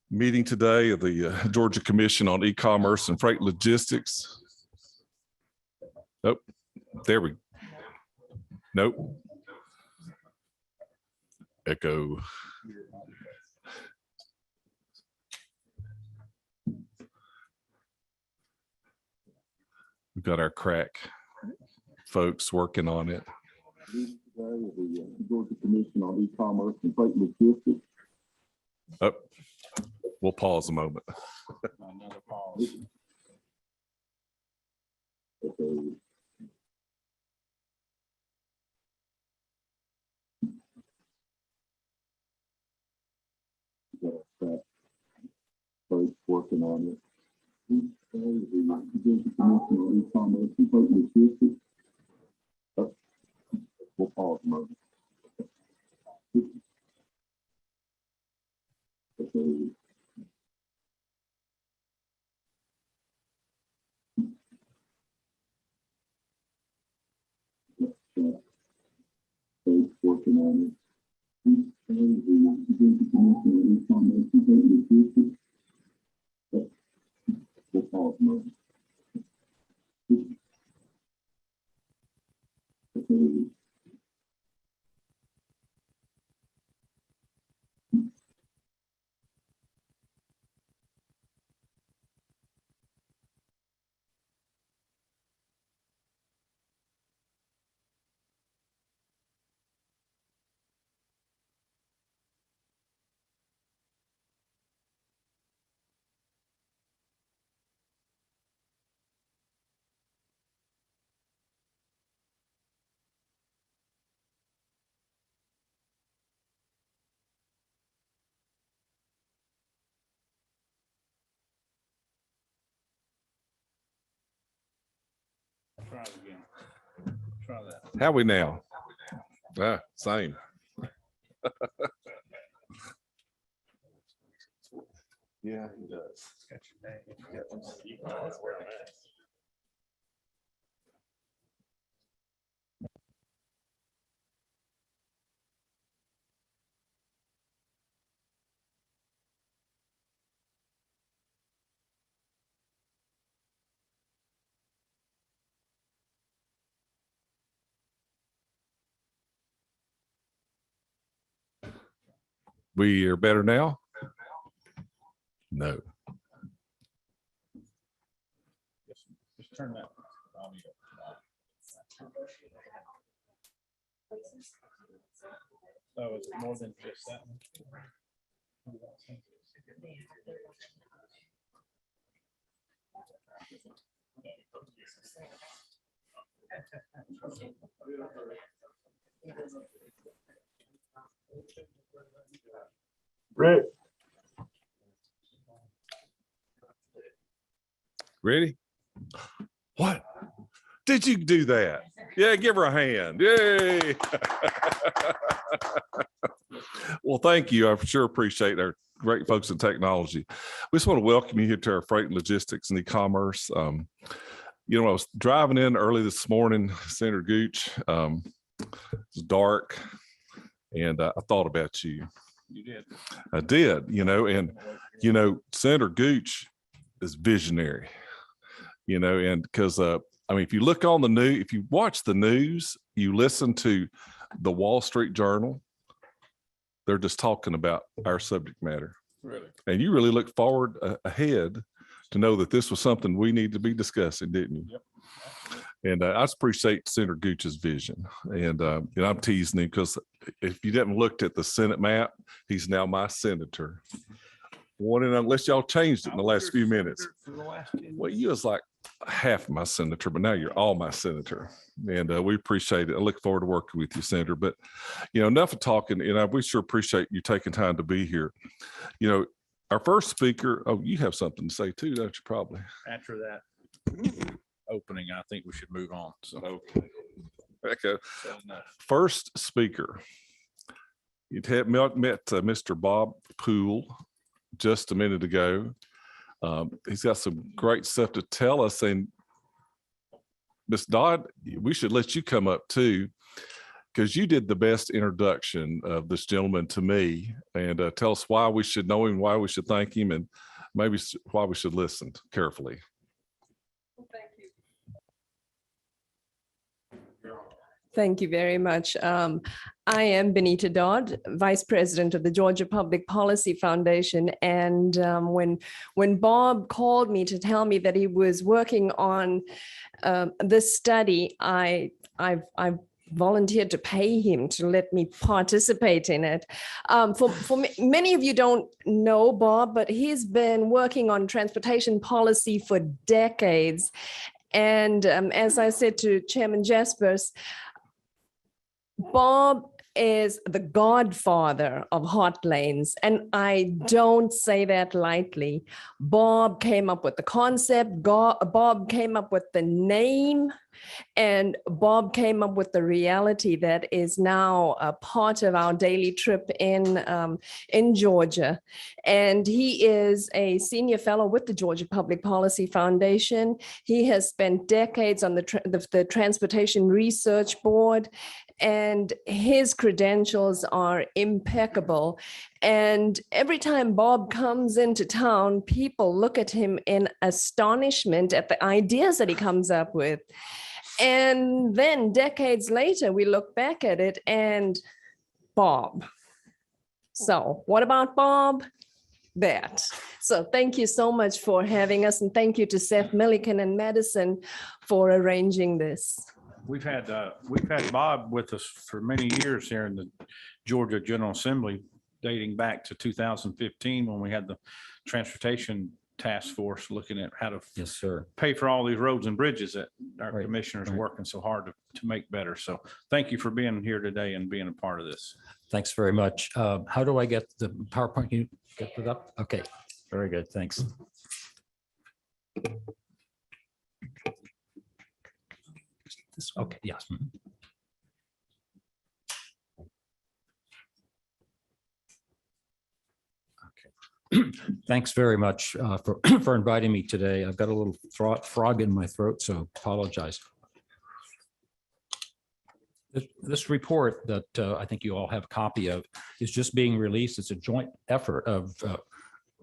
meeting today of the Georgia Commission on E-commerce and Freight Logistics. Nope, there we go. Nope. Echo. We've got our crack folks working on it. The Georgia Commission on E-commerce and Freight Logistics. Oh, we'll pause a moment. Another pause. Okay. Folks working on it. The Georgia Commission on E-commerce and Freight Logistics. Oh, we'll pause a moment. Okay. Folks working on it. The Georgia Commission on E-commerce and Freight Logistics. Oh, we'll pause a moment. Okay. Try it again. Try that. How we now? Same. Yeah, he does. Got your name. We are better now? No. Just turn that. So it's more than just that one. Rick. Ready? What? Did you do that? Yeah, give her a hand. Yay. Well, thank you. I sure appreciate our great folks in technology. We just want to welcome you here to our freight and logistics and e-commerce. You know, I was driving in early this morning, Senator Gooch. It was dark, and I thought about you. You did. I did, you know, and, you know, Senator Gooch is visionary, you know, and because, I mean, if you look on the news, if you watch the news, you listen to the Wall Street Journal, they're just talking about our subject matter. Really? And you really look forward ahead to know that this was something we need to be discussing, didn't you? Yep. And I just appreciate Senator Gooch's vision. And you know, I'm teasing him because if you haven't looked at the Senate map, he's now my senator. One, and unless y'all changed it in the last few minutes. Well, you was like half my senator, but now you're all my senator. And we appreciate it. I look forward to working with you, Senator. But, you know, enough of talking. And we sure appreciate you taking time to be here. You know, our first speaker, oh, you have something to say too, don't you, probably? After that opening, I think we should move on. So, Okay. First speaker, you'd have met Mr. Bob Poole just a minute ago. He's got some great stuff to tell us. And Ms. Dodd, we should let you come up too, because you did the best introduction of this gentleman to me, and tell us why we should know him, why we should thank him, and maybe why we should listen carefully. Well, thank you. Thank you very much. I am Benita Dodd, Vice President of the Georgia Public Policy Foundation. And when Bob called me to tell me that he was working on this study, I volunteered to pay him to let me participate in it. Many of you don't know Bob, but he's been working on transportation policy for decades. And as I said to Chairman Jaspers, Bob is the godfather of hot lanes, and I don't say that lightly. Bob came up with the concept, Bob came up with the name, and Bob came up with the reality that is now a part of our daily trip in Georgia. And he is a senior fellow with the Georgia Public Policy Foundation. He has spent decades on the Transportation Research Board, and his credentials are impeccable. And every time Bob comes into town, people look at him in astonishment at the ideas that he comes up with. And then decades later, we look back at it and Bob. So what about Bob? That. So thank you so much for having us. And thank you to Seth Milliken and Madison for arranging this. We've had Bob with us for many years here in the Georgia General Assembly, dating back to 2015 when we had the Transportation Task Force looking at how to pay for all these roads and bridges that our commissioners are working so hard to make better. So thank you for being here today and being a part of this. Thanks very much. How do I get the PowerPoint? You get it up? Okay, very good. Thanks. Okay, yes. Okay. Thanks very much for inviting me today. I've got a little frog in my throat, so apologize. This report that I think you all have a copy of is just being released. It's a joint effort of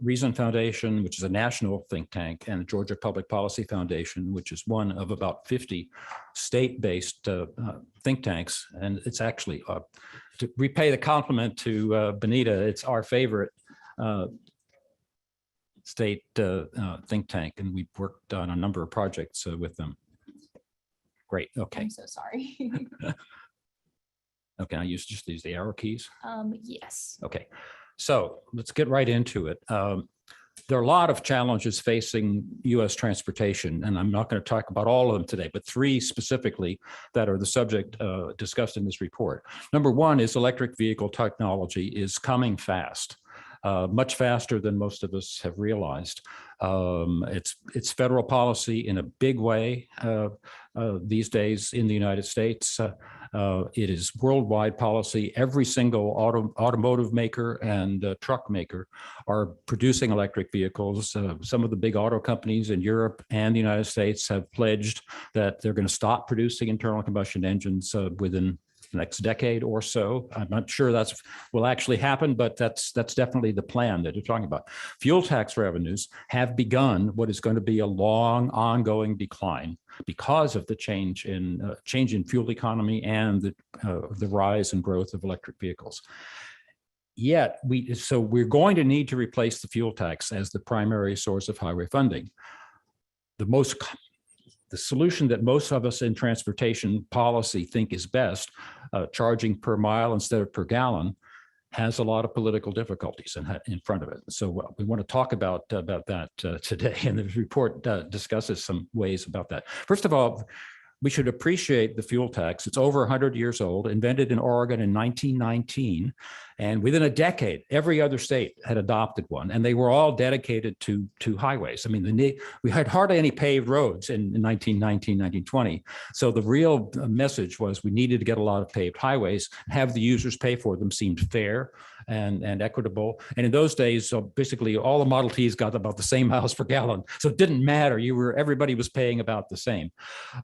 Reason Foundation, which is a national think tank, and the Georgia Public Policy Foundation, which is one of about 50 state-based think tanks. And it's actually, to repay the compliment to Benita, it's our favorite state think tank, and we've worked on a number of projects with them. Great, okay. I'm so sorry. Okay, I just use the arrow keys. Yes. Okay, so let's get right into it. There are a lot of challenges facing U.S. transportation, and I'm not going to talk about all of them today, but three specifically that are the subject discussed in this report. Number one is electric vehicle technology is coming fast. Much faster than most of us have realized. It's federal policy in a big way these days in the United States. It is worldwide policy. Every single automotive maker and truck maker are producing electric vehicles. Some of the big auto companies in Europe and the United States have pledged that they're going to stop producing internal combustion engines within the next decade or so. I'm not sure that's will actually happen, but that's definitely the plan that you're talking about. Fuel tax revenues have begun what is going to be a long, ongoing decline because of the change in fuel economy and the rise and growth of electric vehicles. Yet we're going to need to replace the fuel tax as the primary source of highway funding. The solution that most of us in transportation policy think is best, charging per mile instead of per gallon, has a lot of political difficulties in front of it. So we want to talk about that today, and the report discusses some ways about that. First of all, we should appreciate the fuel tax. It's over 100 years old, invented in Oregon in 1919, And within a decade, every other state had adopted one, and they were all dedicated to highways. I mean, we had hardly any paved roads in 1919, 1920. So the real message was we needed to get a lot of paved highways, have the users pay for them seemed fair and equitable. And in those days, so basically all the Model Ts got about the same miles per gallon. So it didn't matter. Everybody was paying about the same.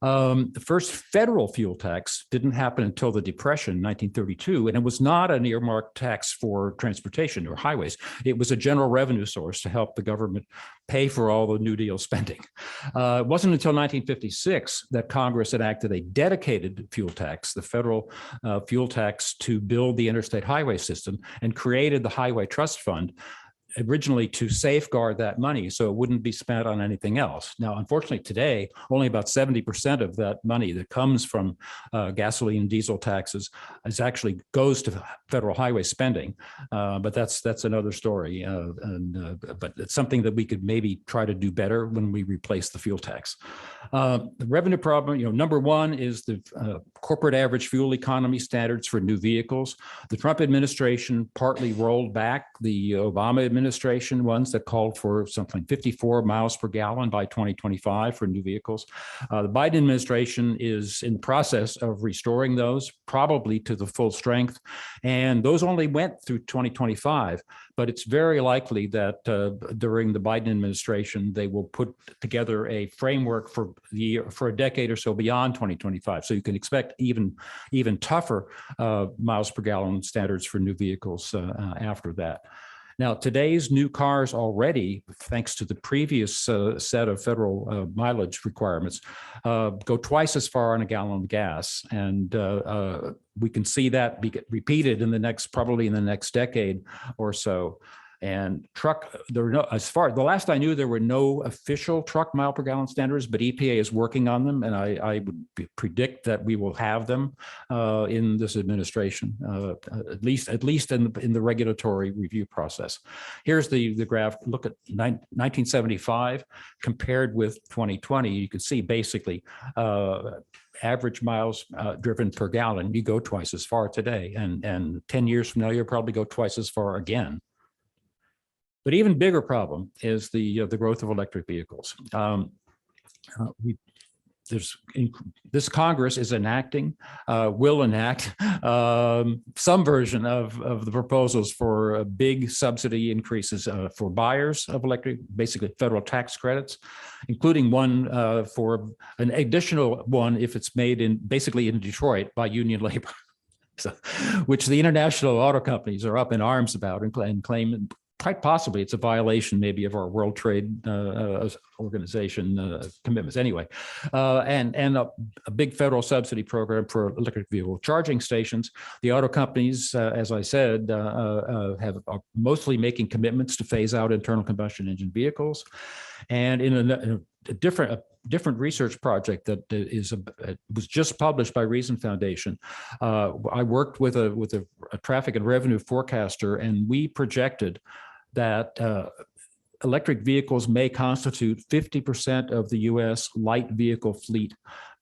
The first federal fuel tax didn't happen until the Depression, 1932, and it was not an earmarked tax for transportation or highways. It was a general revenue source to help the government pay for all the New Deal spending. It wasn't until 1956 that Congress enacted a dedicated fuel tax, the federal fuel tax, to build the interstate highway system, and created the Highway Trust Fund, originally to safeguard that money so it wouldn't be spent on anything else. Now, unfortunately, today, only about 70% of that money that comes from gasoline and diesel taxes actually goes to federal highway spending. But that's another story. But it's something that we could maybe try to do better when we replace the fuel tax. The revenue problem, number one is the corporate average fuel economy standards for new vehicles. The Trump administration partly rolled back the Obama administration ones that called for something 54 miles per gallon by 2025 for new vehicles. The Biden administration is in the process of restoring those, probably to the full strength. And those only went through 2025, but it's very likely that during the Biden administration, they will put together a framework for a decade or so beyond 2025. So you can expect even tougher miles per gallon standards for new vehicles after that. Now, today's new cars already, thanks to the previous set of federal mileage requirements, go twice as far on a gallon of gas. And we can see that be repeated probably in the next decade or so. And the last I knew, there were no official truck mile per gallon standards, but EPA is working on them, and I would predict that we will have them in this administration, at least in the regulatory review process. Here's the graph. Look at 1975 compared with 2020. You can see basically average miles driven per gallon. You go twice as far today, and 10 years from now, you'll probably go twice as far again. But even bigger problem is the growth of electric vehicles. This Congress is will enact some version of the proposals for big subsidy increases for buyers of electric, basically federal tax credits, including one for an additional one if it's made basically in Detroit by union labor, which the international auto companies are up in arms about and claim quite possibly it's a violation maybe of our World Trade Organization commitments anyway, and a big federal subsidy program for electric vehicle charging stations. The auto companies, as I said, are mostly making commitments to phase out internal combustion engine vehicles. And in a different research project that was just published by Reason Foundation, I worked with a traffic and revenue forecaster, and we projected that electric vehicles may constitute 50% of the U.S. light vehicle fleet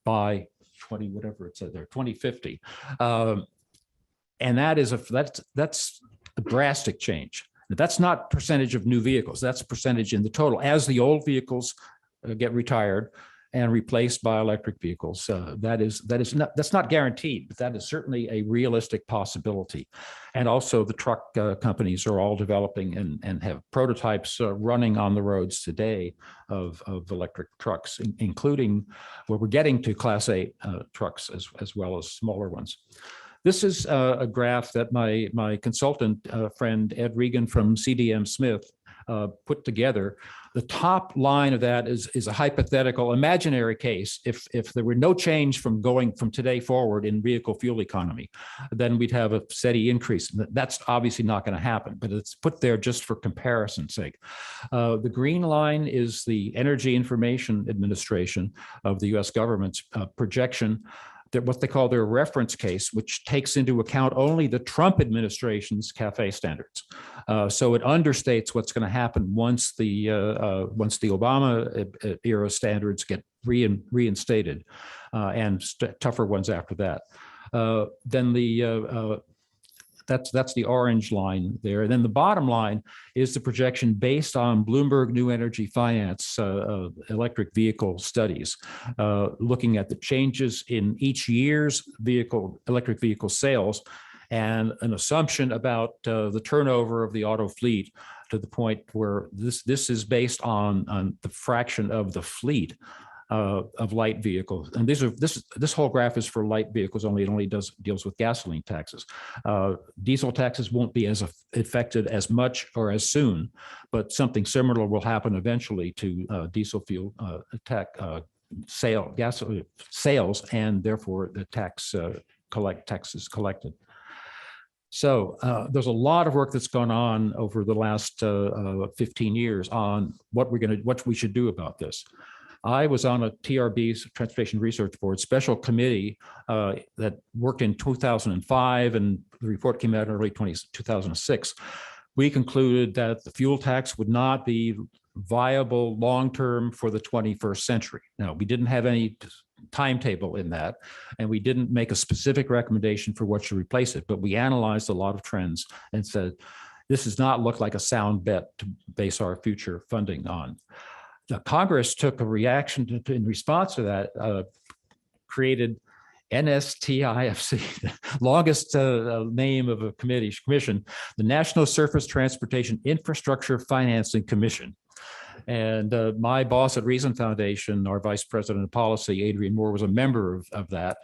by 2050. And that's a drastic change. That's not percentage of new vehicles. That's percentage in the total as the old vehicles get retired and replaced by electric vehicles. That's not guaranteed, but that is certainly a realistic possibility. And also the truck companies are all developing and have prototypes running on the roads today of electric trucks, including where we're getting to Class 8 trucks as well as smaller ones. This is a graph that my consultant friend Ed Regan from CDM Smith put together. The top line of that is a hypothetical imaginary case. If there were no change from going from today forward in vehicle fuel economy, then we'd have a steady increase. That's obviously not going to happen, but it's put there just for comparison's sake. The green line is the Energy Information Administration of the US government's projection, that what they call their reference case, which takes into account only the Trump administration's CAFE standards. So it understates what's going to happen once the Obama era standards get reinstated, and tougher ones after that. Then That's the orange line there. And then the bottom line is the projection based on Bloomberg New Energy Finance electric vehicle studies, looking at the changes in each year's electric vehicle sales, and an assumption about the turnover of the auto fleet, to the point where this is based on the fraction of the fleet of light vehicles. And this whole graph is for light vehicles only. It only deals with gasoline taxes. Diesel taxes won't be as affected as much or as soon, but something similar will happen eventually to diesel fuel sales, and therefore the taxes collected. So there's a lot of work that's gone on over the last 15 years on what we should do about this. I was on a TRB's Transportation Research Board special committee that worked in 2005, and the report came out in early 2006. We concluded that the fuel tax would not be viable long-term for the 21st century. Now, we didn't have any timetable in that, and we didn't make a specific recommendation for what should replace it, but we analyzed a lot of trends and said, this does not look like a sound bet to base our future funding on. Now, Congress took a reaction in response to that, created NSTIFC, the longest name of a commission, the National Surface Transportation Infrastructure Financing Commission. And my boss at Reason Foundation, our vice president of policy, Adrian Moore, was a member of that.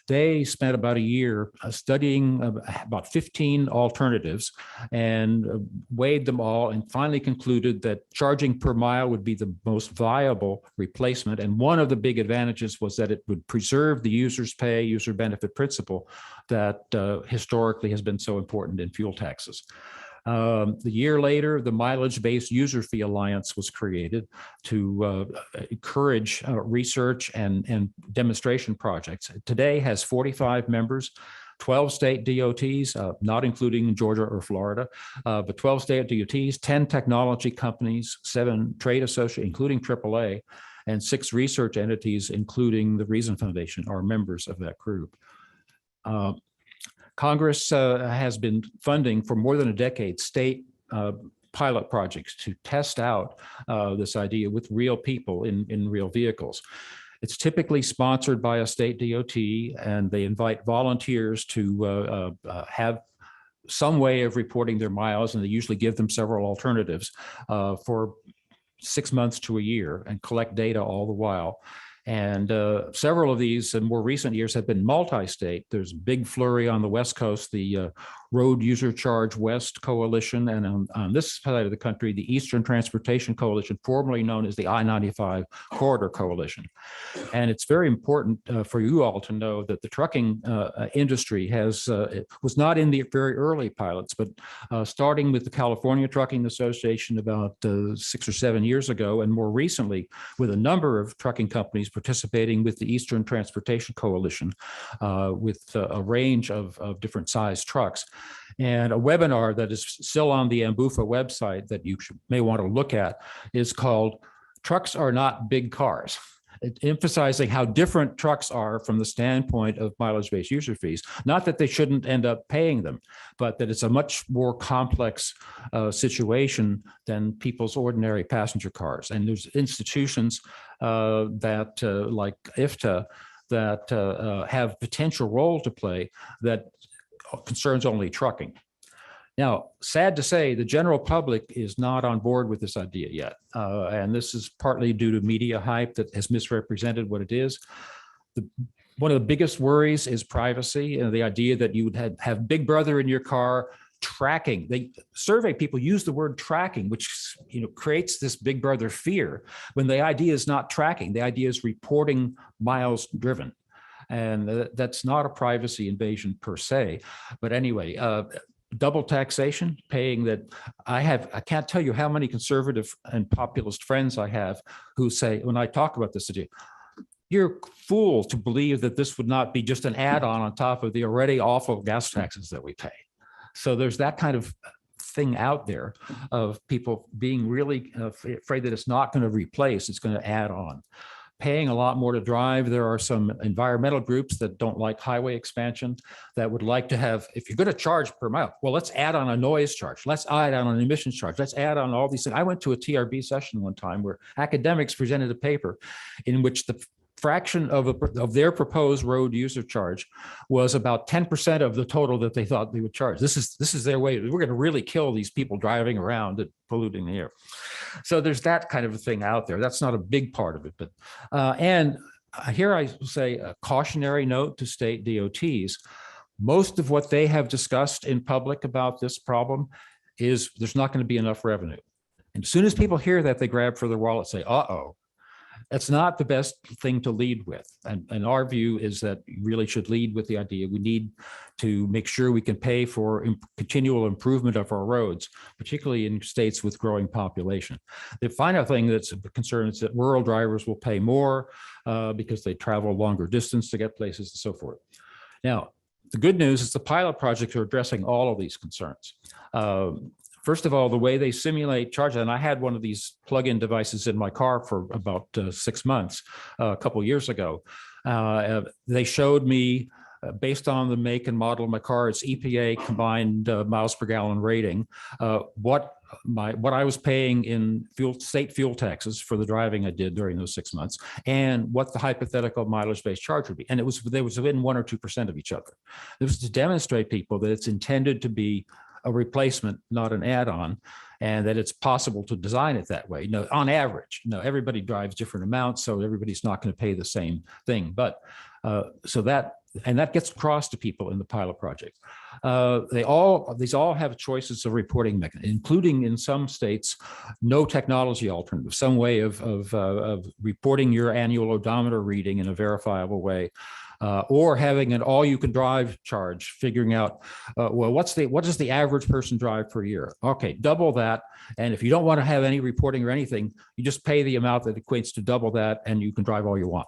They spent about a year studying about 15 alternatives and weighed them all, and finally concluded that charging per mile would be the most viable replacement. And one of the big advantages was that it would preserve the user's pay, user benefit principle that historically has been so important in fuel taxes. The year later, the Mileage-Based User Fee Alliance was created to encourage research and demonstration projects. It today has 45 members, 12 state DOTs, not including Georgia or Florida, but 12 state DOTs, 10 technology companies, 7 trade associations, including AAA, and 6 research entities, including the Reason Foundation, are members of that group. Congress has been funding for more than a decade state pilot projects to test out this idea with real people in real vehicles. It's typically sponsored by a state DOT, and they invite volunteers to have some way of reporting their miles, and they usually give them several alternatives for 6 months to a year and collect data all the while. And several of these in more recent years have been multi-state. There's a big flurry on the West Coast, the Road User Charge West Coalition, and on this side of the country, the Eastern Transportation Coalition, formerly known as the I-95 Corridor Coalition. And it's very important for you all to know that the trucking industry was not in the very early pilots, but starting with the California Trucking Association about 6 or 7 years ago, and more recently with a number of trucking companies participating with the Eastern Transportation Coalition with a range of different size trucks. And a webinar that is still on the AMBUFA website that you may want to look at is called Trucks Are Not Big Cars, emphasizing how different trucks are from the standpoint of mileage-based user fees. Not that they shouldn't end up paying them, but that it's a much more complex situation than people's ordinary passenger cars. And there's institutions that like IFTA that have potential role to play that concerns only trucking. Now, sad to say, the general public is not on board with this idea yet. And this is partly due to media hype that has misrepresented what it is. One of the biggest worries is privacy, and the idea that you would have Big Brother in your car tracking. They survey people use the word tracking, which creates this Big Brother fear, when the idea is not tracking. The idea is reporting miles driven. And that's not a privacy invasion per se. But anyway, double taxation, paying that I can't tell you how many conservative and populist friends I have who say, when I talk about this, you're fool to believe that this would not be just an add-on on top of the already awful gas taxes that we pay. So there's that kind of thing out there of people being really afraid that it's not going to replace, it's going to add on. paying a lot more to drive. There are some environmental groups that don't like highway expansion, that would like to have, if you're going to charge per mile, well, let's add on a noise charge. Let's add on an emissions charge. Let's add on all these things. I went to a TRB session one time where academics presented a paper in which the fraction of their proposed road user charge was about 10% of the total that they thought they would charge. This is their way. We're going to really kill these people driving around and polluting the air. So there's that kind of a thing out there. That's not a big part of it, but and here I say a cautionary note to state DOTs. Most of what they have discussed in public about this problem is there's not going to be enough revenue. And as soon as people hear that, they grab for their wallet, say, uh-oh. That's not the best thing to lead with. And our view is that you really should lead with the idea we need to make sure we can pay for continual improvement of our roads, particularly in states with growing population. The final thing that's a concern is that rural drivers will pay more because they travel longer distance to get places and so forth. Now, the good news is the pilot projects are addressing all of these concerns. First of all, the way they simulate charge, and I had one of these plug-in devices in my car for about 6 months, a couple of years ago. They showed me, based on the make and model of my car, its EPA combined miles per gallon rating, what I was paying in state fuel taxes for the driving I did during those 6 months, and what the hypothetical mileage-based charge would be. And they was within 1 or 2% of each other. This was to demonstrate people that it's intended to be a replacement, not an add-on, and that it's possible to design it that way. On average, everybody drives different amounts, so everybody's not going to pay the same thing. But that gets across to people in the pilot project. These all have choices of reporting mechanism, including in some states, no technology alternative, some way of reporting your annual odometer reading in a verifiable way. Or having an all-you-can-drive charge, figuring out, well, what does the average person drive per year? Okay, double that. And if you don't want to have any reporting or anything, you just pay the amount that equates to double that, and you can drive all you want.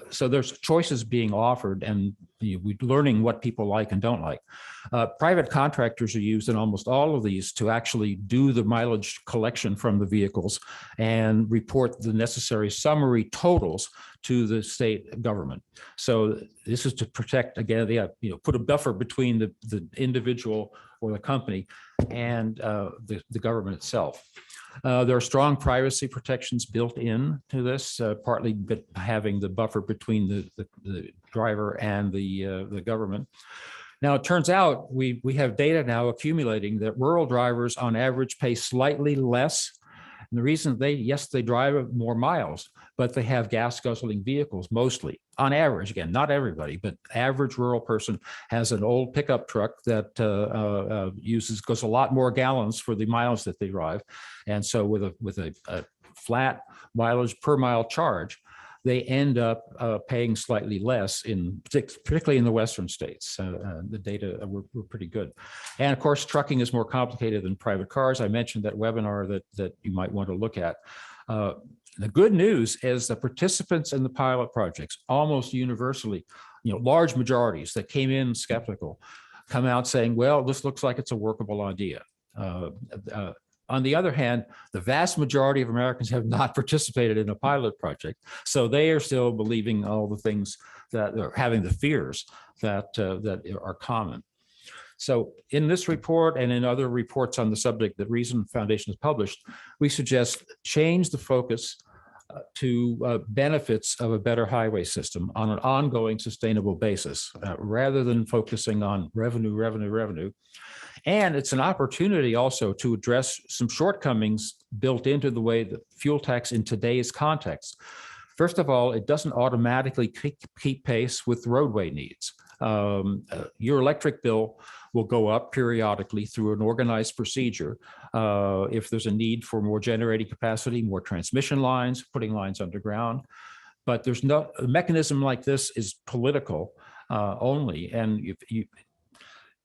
So there's choices being offered, and we're learning what people like and don't like. Private contractors are used in almost all of these to actually do the mileage collection from the vehicles and report the necessary summary totals to the state government. So this is to protect, again, put a buffer between the individual or the company and the government itself. There are strong privacy protections built into this, partly having the buffer between the driver and the government. Now, it turns out we have data now accumulating that rural drivers on average pay slightly less. And the reason they drive more miles, but they have gas guzzling vehicles mostly. On average, again, not everybody, but average rural person has an old pickup truck that goes a lot more gallons for the miles that they drive. And so with a flat mileage per mile charge, they end up paying slightly less, particularly in the Western states. The data were pretty good. And of course, trucking is more complicated than private cars. I mentioned that webinar that you might want to look at. The good news is the participants in the pilot projects, almost universally, large majorities that came in skeptical, come out saying, well, this looks like it's a workable idea. On the other hand, the vast majority of Americans have not participated in a pilot project. So they are still believing all the things that are having the fears that are common. So in this report and in other reports on the subject that Reason Foundation has published, we suggest change the focus to benefits of a better highway system on an ongoing sustainable basis, rather than focusing on revenue. And it's an opportunity also to address some shortcomings built into the way that fuel tax in today's context. First of all, it doesn't automatically keep pace with roadway needs. Your electric bill will go up periodically through an organized procedure if there's a need for more generating capacity, more transmission lines, putting lines underground. But a mechanism like this is political only, and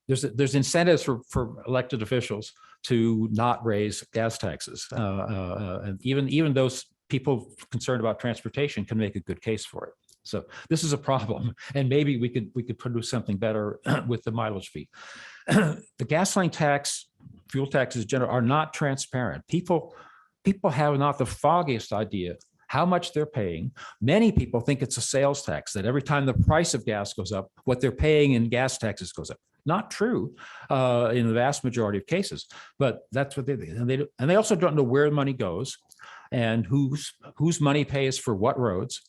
there's incentives for elected officials to not raise gas taxes, and even those people concerned about transportation can make a good case for it. So this is a problem, and maybe we could produce something better with the mileage fee. The gasoline tax, fuel taxes in general, are not transparent. People have not the foggiest idea how much they're paying. Many people think it's a sales tax, that every time the price of gas goes up, what they're paying in gas taxes goes up. Not true in the vast majority of cases, but that's what they do. And they also don't know where the money goes and whose money pays for what roads.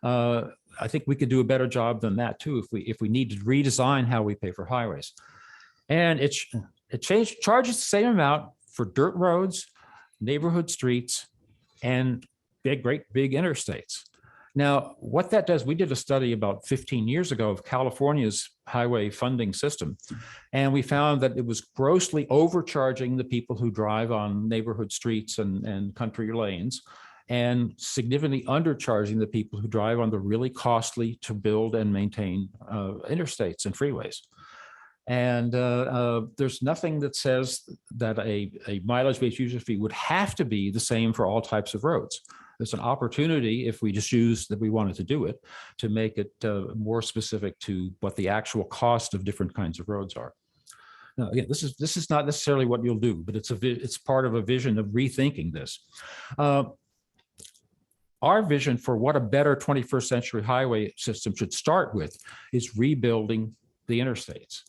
I think we could do a better job than that too if we need to redesign how we pay for highways. And it charges the same amount for dirt roads, neighborhood streets, and great big interstates. Now, what that does, we did a study about 15 years ago of California's highway funding system, and we found that it was grossly overcharging the people who drive on neighborhood streets and country lanes, and significantly undercharging the people who drive on the really costly to build and maintain interstates and freeways. And there's nothing that says that a mileage-based user fee would have to be the same for all types of roads. There's an opportunity, if we just choose that we wanted to do it, to make it more specific to what the actual cost of different kinds of roads are. Now, again, this is not necessarily what you'll do, but it's part of a vision of rethinking this. Our vision for what a better 21st century highway system should start with is rebuilding the interstates.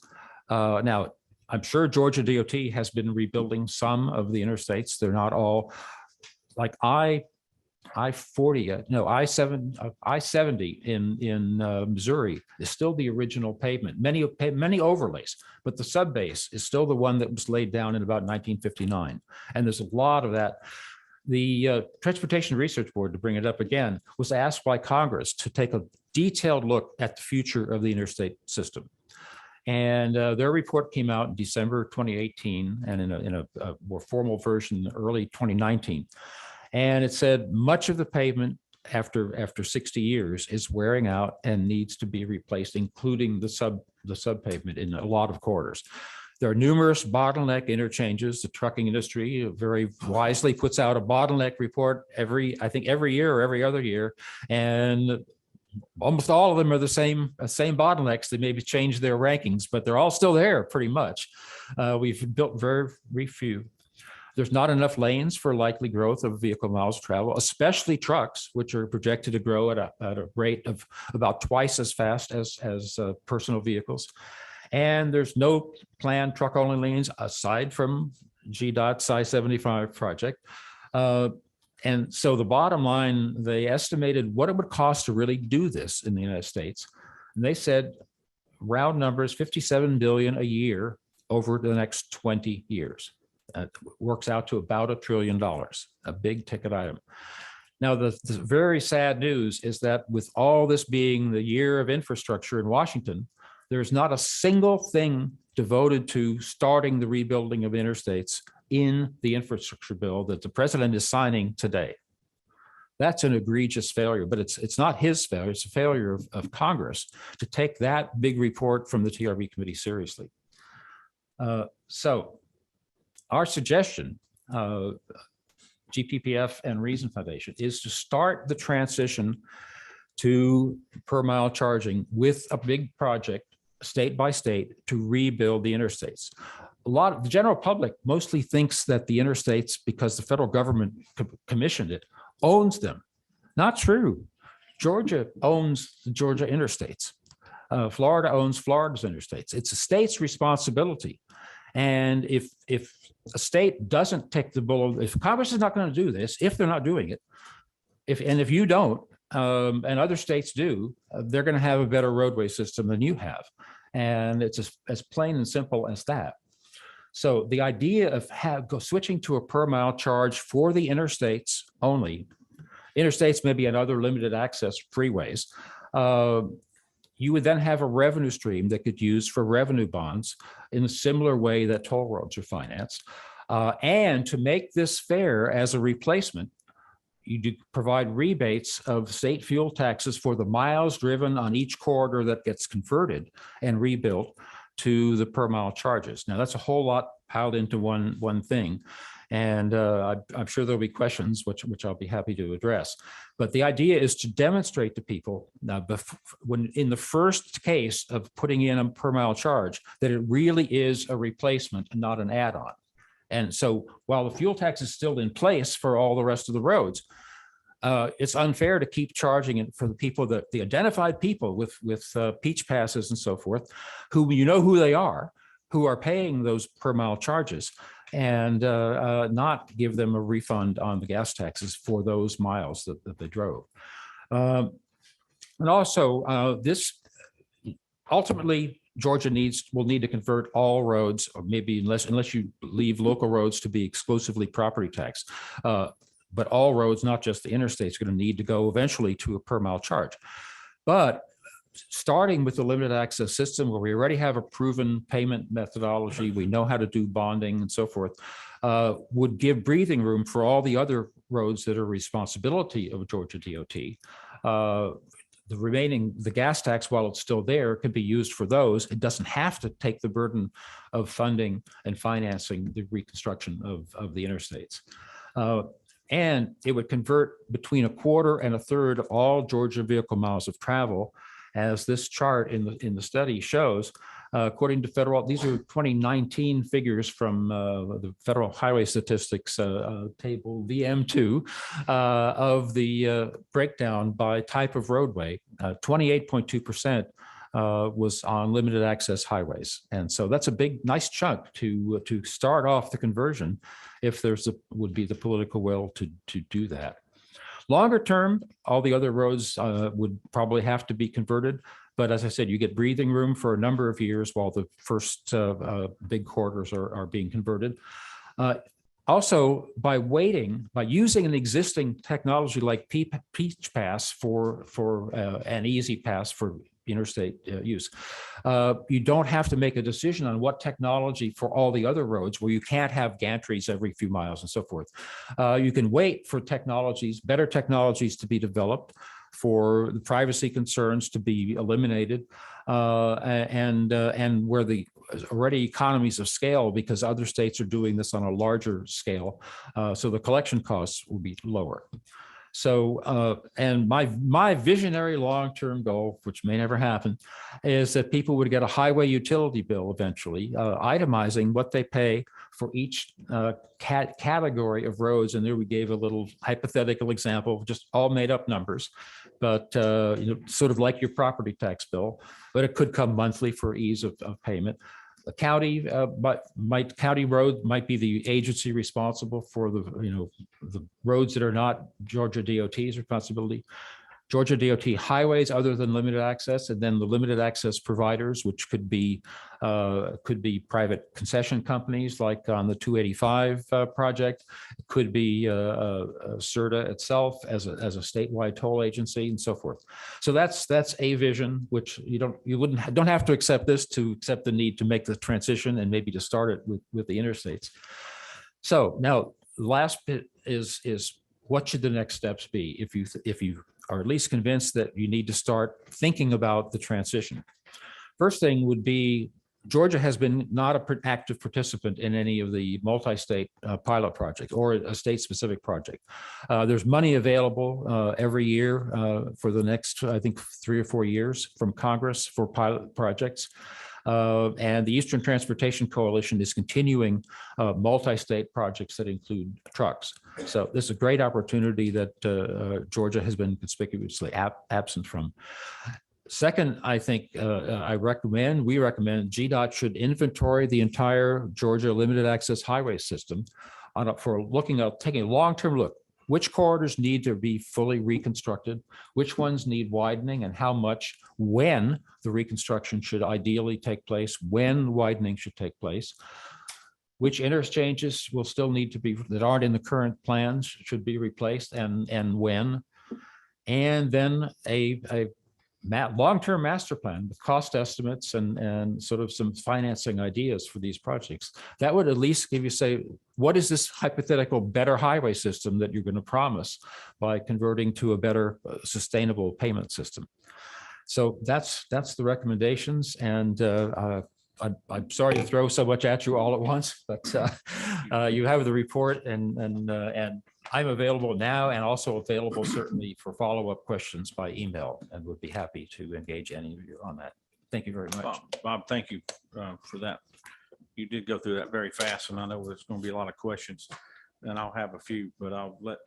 Now, I'm sure Georgia DOT has been rebuilding some of the interstates. They're not all like I-40, no, I-70 in Missouri is still the original pavement, many overlays, but the subbase is still the one that was laid down in about 1959. And there's a lot of that. The Transportation Research Board, to bring it up again, was asked by Congress to take a detailed look at the future of the interstate system. And their report came out in December 2018 and in a more formal version early 2019. And it said much of the pavement after 60 years is wearing out and needs to be replaced, including the sub pavement in a lot of corridors. There are numerous bottleneck interchanges. The trucking industry very wisely puts out a bottleneck report I think every year or every other year. And almost all of them are the same bottlenecks. They maybe change their rankings, but they're all still there pretty much. We've built very few. There's not enough lanes for likely growth of vehicle miles traveled, especially trucks, which are projected to grow at a rate of about twice as fast as personal vehicles. And there's no planned truck-only lanes aside from GDOT's I-75 project. And so the bottom line, they estimated what it would cost to really do this in the United States. And they said, round numbers, $57 billion a year over the next 20 years. Works out to about $1 trillion, a big ticket item. Now, the very sad news is that with all this being the year of infrastructure in Washington, there's not a single thing devoted to starting the rebuilding of interstates in the infrastructure bill that the president is signing today. That's an egregious failure, but it's not his failure. It's a failure of Congress to take that big report from the TRB committee seriously. So our suggestion, GPPF and Reason Foundation, is to start the transition to per mile charging with a big project state by state to rebuild the interstates. A lot of the general public mostly thinks that the interstates, because the federal government commissioned it, owns them. Not true. Georgia owns the Georgia interstates. Florida owns Florida's interstates. It's a state's responsibility. And if a state doesn't take the bull, if Congress is not going to do this, if they're not doing it, if you don't, and other states do, they're going to have a better roadway system than you have. And it's as plain and simple as that. So the idea of switching to a per mile charge for the interstates only, interstates maybe and other limited access freeways, you would then have a revenue stream that could use for revenue bonds in a similar way that toll roads are financed. And to make this fair as a replacement, you do provide rebates of state fuel taxes for the miles driven on each corridor that gets converted and rebuilt to the per mile charges. Now that's a whole lot piled into one thing. And I'm sure there'll be questions, which I'll be happy to address. But the idea is to demonstrate to people when in the first case of putting in a per mile charge, that it really is a replacement and not an add-on. And so while the fuel tax is still in place for all the rest of the roads, It's unfair to keep charging it for the people that the identified people with peach passes and so forth, who you know who they are, who are paying those per mile charges, and not give them a refund on the gas taxes for those miles that they drove. And also, this ultimately, Georgia will need to convert all roads, or maybe unless you leave local roads to be exclusively property tax. But all roads, not just the interstates, are going to need to go eventually to a per mile charge. But starting with the limited access system, where we already have a proven payment methodology, we know how to do bonding and so forth, would give breathing room for all the other roads that are responsibility of Georgia DOT. The gas tax, while it's still there, could be used for those. It doesn't have to take the burden of funding and financing the reconstruction of the interstates. And it would convert between a quarter and a third of all Georgia vehicle miles of travel, as this chart in the study shows. According to these are 2019 figures from the Federal Highway Statistics table VM2 of the breakdown by type of roadway. 28.2% was on limited access highways. And so that's a nice chunk to start off the conversion, if would be the political will to do that. Longer term, all the other roads would probably have to be converted. But as I said, you get breathing room for a number of years while the first big corridors are being converted. Also, by using an existing technology like Peach Pass for an easy pass for interstate use, you don't have to make a decision on what technology for all the other roads where you can't have gantries every few miles and so forth. You can wait for better technologies to be developed, for the privacy concerns to be eliminated, and where the already economies of scale, because other states are doing this on a larger scale, so the collection costs will be lower. So, and my visionary long-term goal, which may never happen, is that people would get a highway utility bill eventually, itemizing what they pay for each category of roads. And there we gave a little hypothetical example, just all made up numbers, but sort of like your property tax bill, but it could come monthly for ease of payment. The county, county road might be the agency responsible for the roads that are not Georgia DOT's responsibility. Georgia DOT highways other than limited access, and then the limited access providers, which could be private concession companies like on the 285 project. It could be CERTA itself as a statewide toll agency and so forth. So that's a vision, which you don't have to accept this to accept the need to make the transition and maybe to start it with the interstates. So now the last bit is what should the next steps be if you are at least convinced that you need to start thinking about the transition. First thing would be, Georgia has been not an active participant in any of the multi-state pilot projects or a state-specific project. There's money available every year for the next, I think, 3 or 4 years from Congress for pilot projects. And the Eastern Transportation Coalition is continuing multi-state projects that include trucks. So this is a great opportunity that Georgia has been conspicuously absent from. Second, I think we recommend GDOT should inventory the entire Georgia limited access highway system taking a long-term look. Which corridors need to be fully reconstructed? Which ones need widening, and how much? When the reconstruction should ideally take place? When widening should take place? Which interchanges will still need to be, that aren't in the current plans, should be replaced, and when? And then a long-term master plan with cost estimates and sort of some financing ideas for these projects. That would at least give you, say, what is this hypothetical better highway system that you're going to promise by converting to a better sustainable payment system? So that's the recommendations. And I'm sorry to throw so much at you all at once, but you have the report, and I'm available now and also available certainly for follow-up questions by email, and would be happy to engage any of you on that. Thank you very much. Bob, thank you for that. You did go through that very fast, and I know there's going to be a lot of questions, and I'll have a few, but I'll let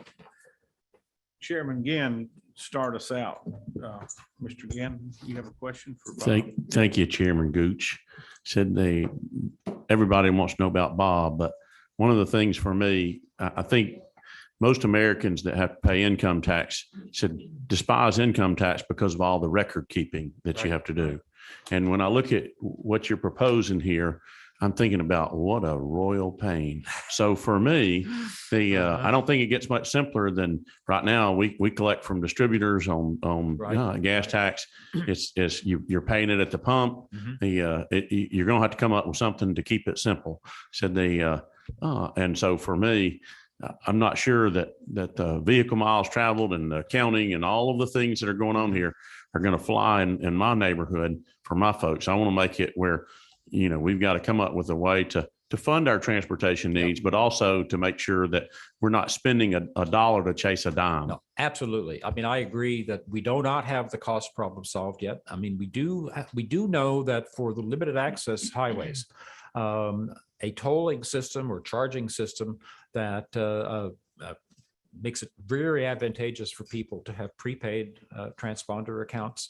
Chairman Ginn, start us out. Mr. Ginn, you have a question for Bob? Thank you, Chairman Gooch. Said everybody wants to know about Bob, but one of the things for me, I think most Americans that have to pay income tax should despise income tax because of all the record keeping that you have to do. And when I look at what you're proposing here, I'm thinking about what a royal pain. So for me, I don't think it gets much simpler than right now. We collect from distributors on gas tax. It's you're paying it at the pump. You're going to have to come up with something to keep it simple. Said and so for me, I'm not sure that the vehicle miles traveled and the accounting and all of the things that are going on here are going to fly in my neighborhood for my folks. I want to make it where, we've got to come up with a way to fund our transportation needs, but also to make sure that we're not spending a dollar to chase a dime. No, absolutely. I mean, I agree that we do not have the cost problem solved yet. I mean, we do know that for the limited access highways, a tolling system or charging system that makes it very advantageous for people to have prepaid transponder accounts.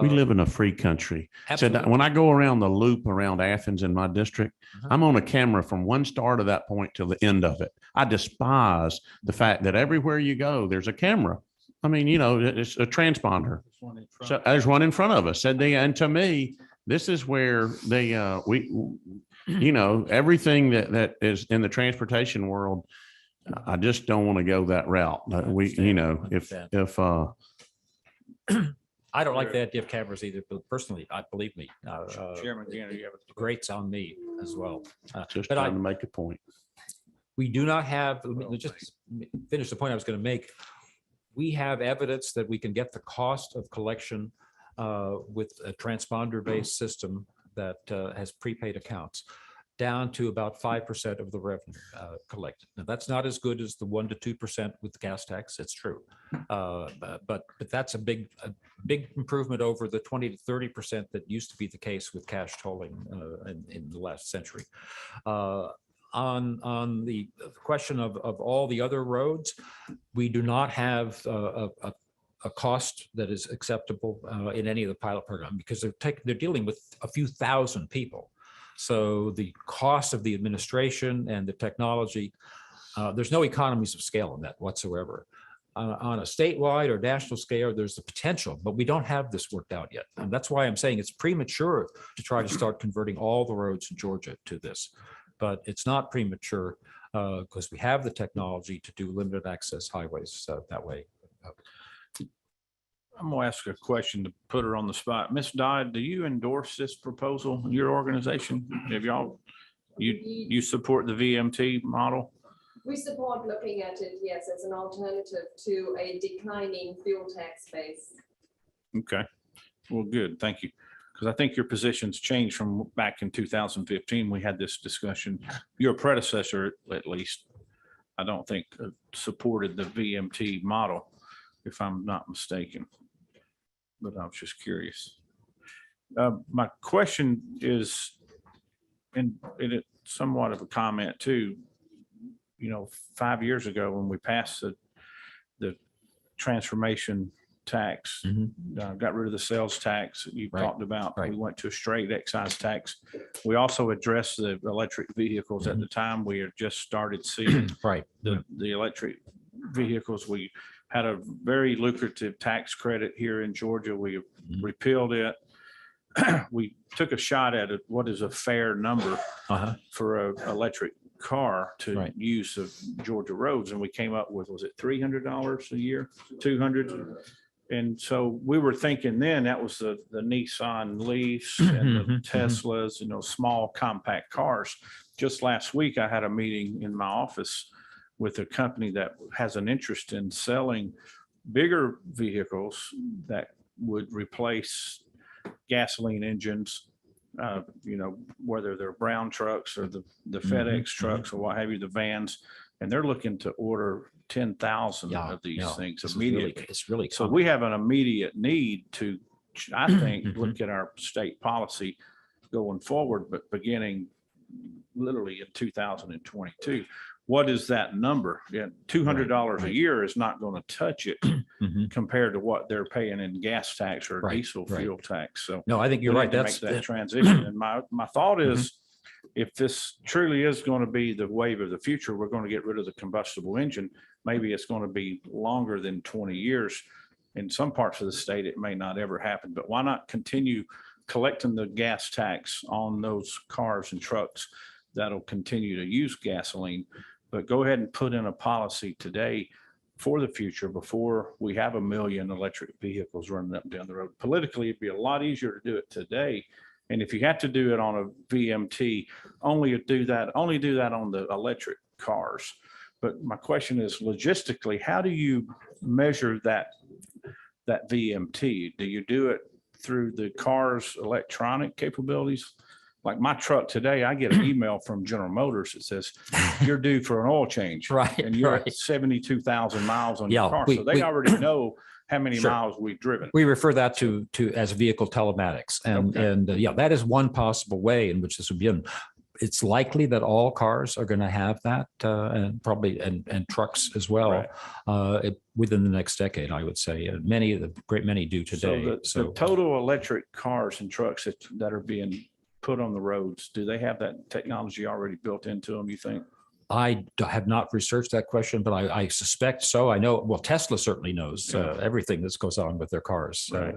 We live in a free country. Absolutely. So when I go around the loop around Athens in my district, I'm on a camera from one start of that point to the end of it. I despise the fact that everywhere you go, there's a camera. I mean, it's a transponder. So there's one in front of us. And to me, this is where everything that is in the transportation world, I just don't want to go that route. I don't like the idea of cameras either, but personally, believe me, Chairman Ginn, you have a grates on me as well. Just But trying to make a point. we do not have, let me just finish the point I was going to make. We have evidence that we can get the cost of collection with a transponder-based system that has prepaid accounts down to about 5% of the revenue collected. Now, that's not as good as the 1 to 2% with the gas tax. It's true, but that's a big improvement over the 20 to 30% that used to be the case with cash tolling in the last century. On the question of all the other roads, we do not have a cost that is acceptable in any of the pilot program because they're dealing with a few thousand people. So the cost of the administration and the technology, there's no economies of scale in that whatsoever. On a statewide or national scale, there's the potential, but we don't have this worked out yet. And that's why I'm saying it's premature to try to start converting all the roads in Georgia to this. But it's not premature because we have the technology to do limited access highways that way. I'm going to ask a question to put her on the spot. Ms. Dodd, do you endorse this proposal in your organization? Have you support the VMT model? We support looking at it, yes, as an alternative to a declining fuel tax base. Okay, well, good, thank you. Because I think your position's changed from back in 2015. We had this discussion. Your predecessor, at least, I don't think supported the VMT model, if I'm not mistaken. But I was just curious. My question is, and it's somewhat of a comment too, 5 years ago when we passed the transformation tax, got rid of the sales tax you talked about. We went to a straight excise tax. We also addressed the electric vehicles at the time. We had just started seeing the electric vehicles. We had a very lucrative tax credit here in Georgia. We repealed it. We took a shot at it. What is a fair number for an electric car to use of Georgia roads? And we came up with, was it $300 a year, $200? And so we were thinking then that was the Nissan Leafs and the Teslas, small compact cars. Just last week, I had a meeting in my office with a company that has an interest in selling bigger vehicles that would replace gasoline engines, whether they're brown trucks or the FedEx trucks or what have you, the vans. And they're looking to order 10,000 of these things immediately. It's really so we have an immediate need to, I think, look at our state policy going forward, but beginning literally in 2022. what is that number? Yeah, $200 a right. year is not going to touch it Mhm. compared to what they're paying in gas tax or Right, diesel right. fuel tax. So No, I think you're we right. need to That's make that transition. And my thought Mm-hmm. is, if this truly is going to be the wave of the future, we're going to get rid of the combustible engine. Maybe it's going to be longer than 20 years. In some parts of the state, it may not ever happen, but why not continue collecting the gas tax on those cars and trucks that'll continue to use gasoline? But go ahead and put in a policy today for the future before we have 1 million electric vehicles running up and down the road. Politically, it'd be a lot easier to do it today. And if you have to do it on a VMT, only do that on the electric cars. But my question is, logistically, how do you measure that VMT? Do you do it through the car's electronic capabilities? Like my truck today, I get an email from General Motors that says, you're due for an oil change. Right, And you're right. at 72,000 miles on Yeah, your car. we- So they we- already know how many Sure. miles we've driven. We refer that to as vehicle telematics. And, Okay. and yeah, that is one possible way in which this would be done. It's likely that all cars are going to have that and probably and trucks as well within the next decade, I would say. Many of the great many do today. So the total electric cars and trucks that are being put on the roads, do they have that technology already built into them, you think? I have not researched that question, but I suspect so. I know, well, Tesla certainly knows everything that goes on with their cars. Right.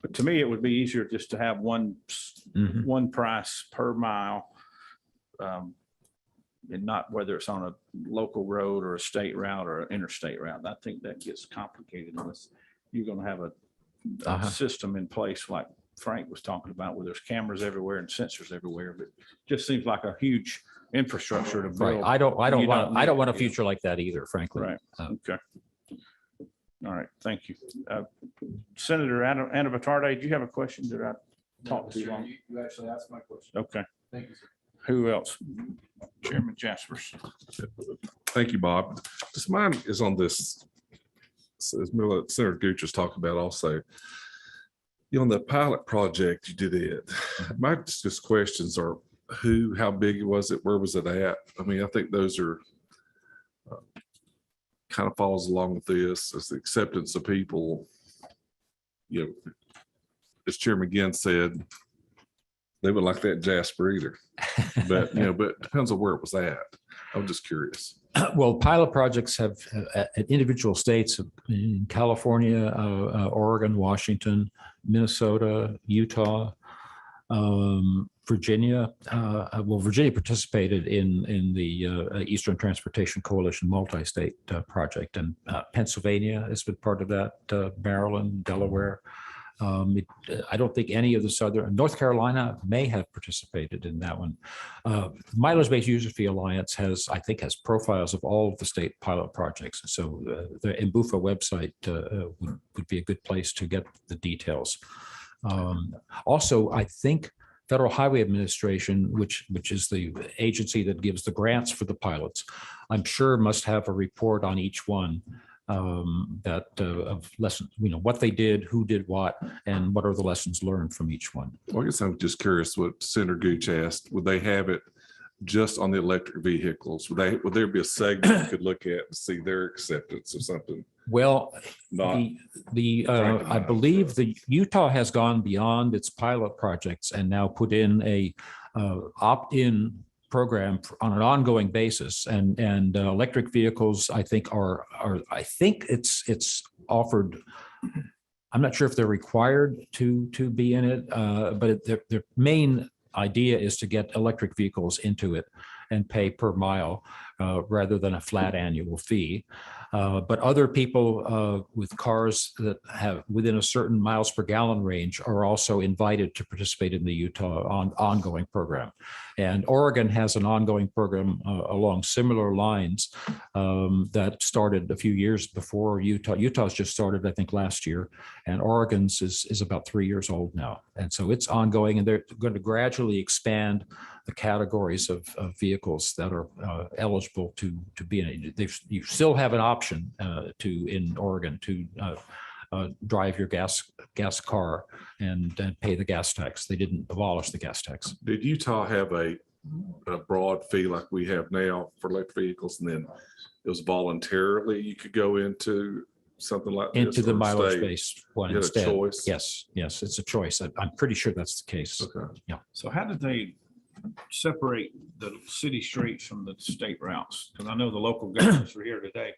But to me, it would be easier just to have one price per mile, and not whether it's on a local road or a state route or an interstate route. I think that gets complicated unless you're going to have a system in place like Frank was talking about, where there's cameras everywhere and sensors everywhere, but just seems like a huge infrastructure to build. Right. I don't want a need- future like that either, frankly. Right. Okay. All right. Thank you. Senator Anna Batarde, do you have a question? Did I talk too long? You actually asked my question. Okay. Thank you, sir. Who else? Chairman Jaspers. Thank you, Bob. This mine is on this, as Senator Gooch was talking about also. You know, on the pilot project you did it. My just questions are how big was it? Where was it at? I mean, I think those are kind of follows along with this as the acceptance of people. You know, as Chairman Ginn said, they would like that Jasper either. But, but it depends on where it was at. I'm just curious. Well, pilot projects have at individual states in California, Oregon, Washington, Minnesota, Utah, Virginia. Virginia participated in the Eastern Transportation Coalition multi-state project, and Pennsylvania has been part of that, Maryland, Delaware. I don't think any of the North Carolina may have participated in that one. Mileage-Based User Fee Alliance has profiles of all of the state pilot projects. So the MBUFA website would be a good place to get the details. Also, I think Federal Highway Administration, which is the agency that gives the grants for the pilots, I'm sure must have a report on each one. Of lessons, what they did, who did what, and what are the lessons learned from each one. Well, I guess I'm just curious what Senator Gooch asked. Would they have it just on the electric vehicles? Would there be a segment you could look at to see their acceptance of something? Well, Not I believe the Utah has gone beyond its pilot projects and now put in a opt-in program on an ongoing basis, and electric vehicles I think it's offered. I'm not sure if they're required to be in it, but their main idea is to get electric vehicles into it and pay per mile rather than a flat annual fee. But other people with cars that have within a certain miles per gallon range are also invited to participate in the Utah ongoing program. And Oregon has an ongoing program along similar lines that started a few years before Utah. Utah's just started, I think, last year, and Oregon's is about 3 years old now. And so it's ongoing, and they're going to gradually expand the categories of vehicles that are eligible to be in it. You still have an option in Oregon to drive your gas car and pay the gas tax. They didn't abolish the gas tax. Did Utah have a a broad fee like we have now for electric vehicles, and then it was voluntarily, you could go into something like this? Into the or mileage stay- based one you had a instead. choice? Yes, yes, it's a choice. I'm pretty sure that's the case. Okay. So how did they separate the city streets from the state routes? Because I know the local governments are here today.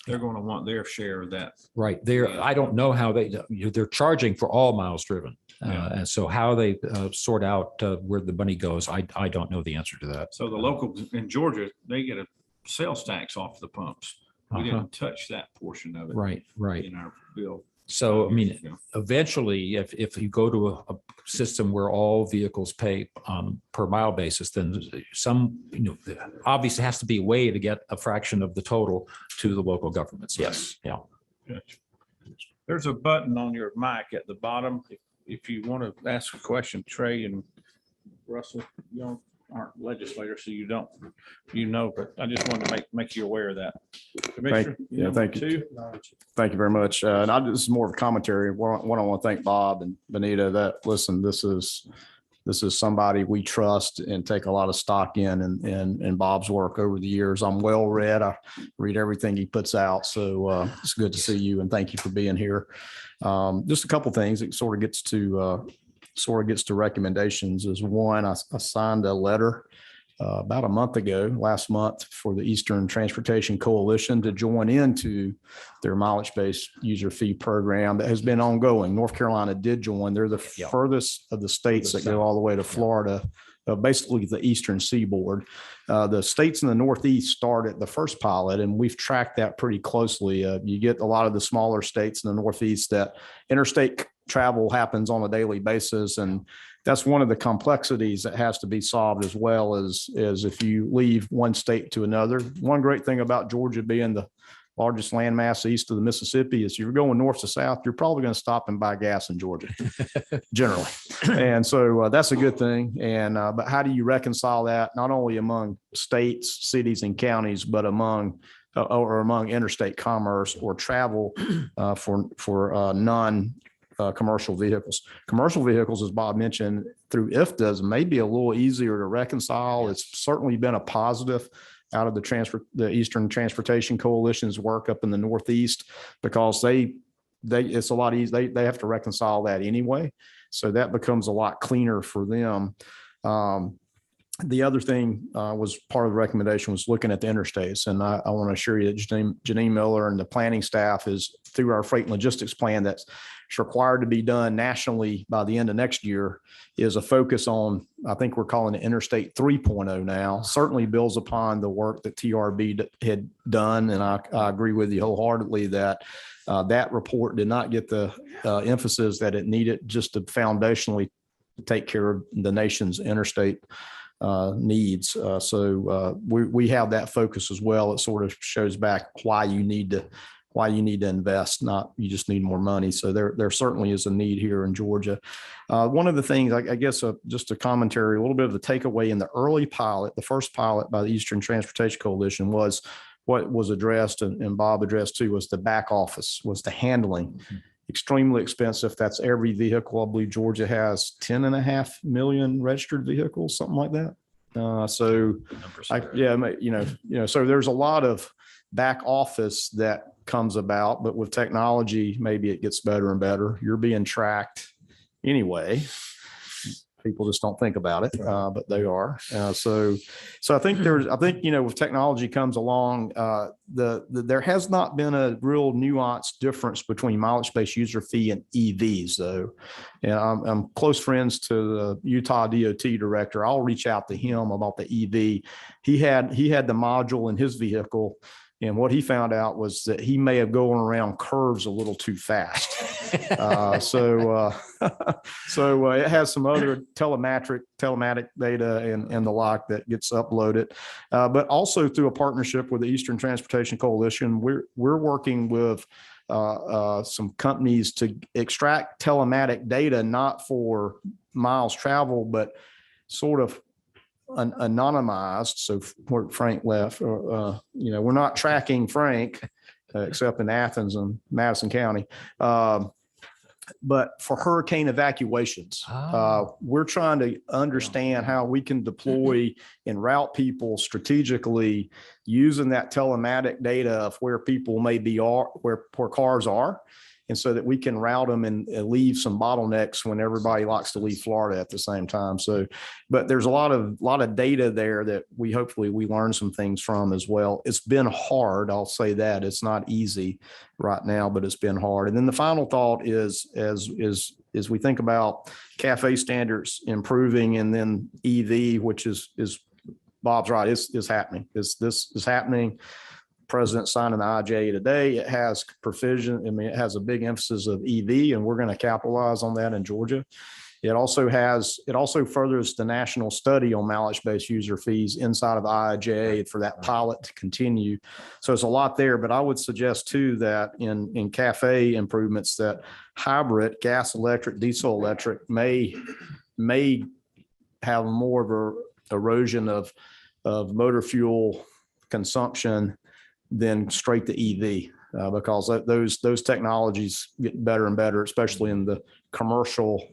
They're going to want their share of that. Right there. I don't know how they're charging for all miles driven. Yeah. And so how they sort out where the money goes, I don't know the answer to that. So the locals in Georgia, they get a sales tax off the pumps. We Uh-huh. didn't touch that portion of it Right, right. in our bill. So, I mean, Yeah. eventually, if you go to a system where all vehicles pay per mile basis, then obviously has to be a way to get a fraction of the total to the local governments. Yes, yeah. Good. There's a button on your mic at the bottom. If you want to ask a question, Trey and Russell, aren't legislators, so you don't, but I just wanted to make you aware of that. Commissioner, yeah, thank you. two? Thank you very much. And this is more of a commentary. One, I want to thank Bob and Benita that, listen, this is somebody we trust and take a lot of stock in Bob's work over the years. I'm well read. I read everything he puts out. So it's good to see you and thank you for being here. Just a couple things. It sort of gets to recommendations. Is one, I signed a letter about a month ago, last month, for the Eastern Transportation Coalition to join into their mileage-based user fee program that has been ongoing. North Carolina did join. They're the furthest of the states that go all the way to Florida, basically the Eastern Seaboard. The states in the Northeast started the first pilot, and we've tracked that pretty closely. You get a lot of the smaller states in the Northeast that interstate travel happens on a daily basis, and that's one of the complexities that has to be solved, as well as if you leave one state to another. One great thing about Georgia being the largest landmass east of the Mississippi is if you're going north to south, you're probably going to stop and buy gas in Georgia, generally. And so that's a good thing. And but how do you reconcile that, not only among states, cities, and counties, but among interstate commerce or travel for non-commercial vehicles? Commercial vehicles, as Bob mentioned, through IFTAs may be a little easier to reconcile. It's certainly been a positive out of the Eastern Transportation Coalition's work up in the Northeast, because it's a lot easier. They have to reconcile that anyway. So that becomes a lot cleaner for them. The other thing was part of the recommendation was looking at the interstates. And I want to assure you that Janine Miller and the planning staff is, through our freight and logistics plan that's required to be done nationally by the end of next year, is a focus on, I think we're calling it Interstate 3.0 now. Certainly builds upon the work that TRB had done. And I agree with you wholeheartedly that that report did not get the emphasis that it needed, just to foundationally take care of the nation's interstate needs. So we have that focus as well. It sort of shows back why you need to invest, not you just need more money. So there certainly is a need here in Georgia. One of the things, I guess, just a commentary, a little bit of the takeaway in the early pilot, the first pilot by the Eastern Transportation Coalition, was what was addressed, and Bob addressed too, was the back office, was the handling. Mm-hmm. Extremely expensive. That's every vehicle. I believe Georgia has 10.5 million registered vehicles, something like that. So there's a lot of back office that comes about, but with technology, maybe it gets better and better. You're being tracked anyway. People just don't think about it, but they are. So I think with technology comes along, there has not been a real nuanced difference between mileage-based user fee and EVs, though. And I'm close friends to the Utah DOT director. I'll reach out to him about the EV. He had the module in his vehicle, and what he found out was that he may have gone around curves a little too fast. So it has some other telematic data and the like that gets uploaded. But also through a partnership with the Eastern Transportation Coalition, we're working with some companies to extract telematic data, not for miles traveled, but sort of anonymized. So where Frank left, we're not tracking Frank except in Athens and Madison County. but for hurricane evacuations. We're trying to understand how we can deploy and route people strategically using that telematic data of where people may be, where cars are. And so that we can route them and leave some bottlenecks when everybody likes to leave Florida at the same time. So, but there's a lot of data there that hopefully we learn some things from as well. It's been hard. I'll say that it's not easy right now, but it's been hard. And then the final thought is as we think about CAFE standards improving, and then EV, which is Bob's right, is happening. This is happening. President signing the IJA today. It has provision. I mean, it has a big emphasis of EV, and we're going to capitalize on that in Georgia. It also furthers the national study on mileage-based user fees inside of the IIJA for that pilot to continue. So it's a lot there, but I would suggest too that in CAFE improvements that hybrid, gas electric, diesel electric may have more of a erosion of motor fuel consumption than straight to EV, because those technologies get better and better, especially in the commercial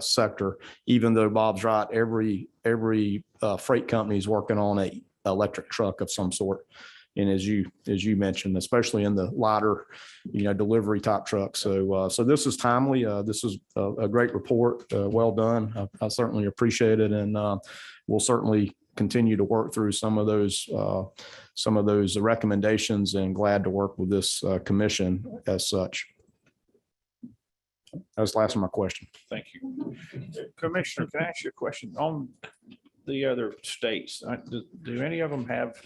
sector. Even though Bob's right, every freight company is working on a electric truck of some sort. And as you mentioned, especially in the lighter, delivery type trucks. So this is timely. This is a great report. Well done. I certainly appreciate it, and we'll certainly continue to work through some of those recommendations, and glad to work with this commission as such. That was the last of my question. Thank you. Commissioner, can I ask you a question on the other states? Do any of them have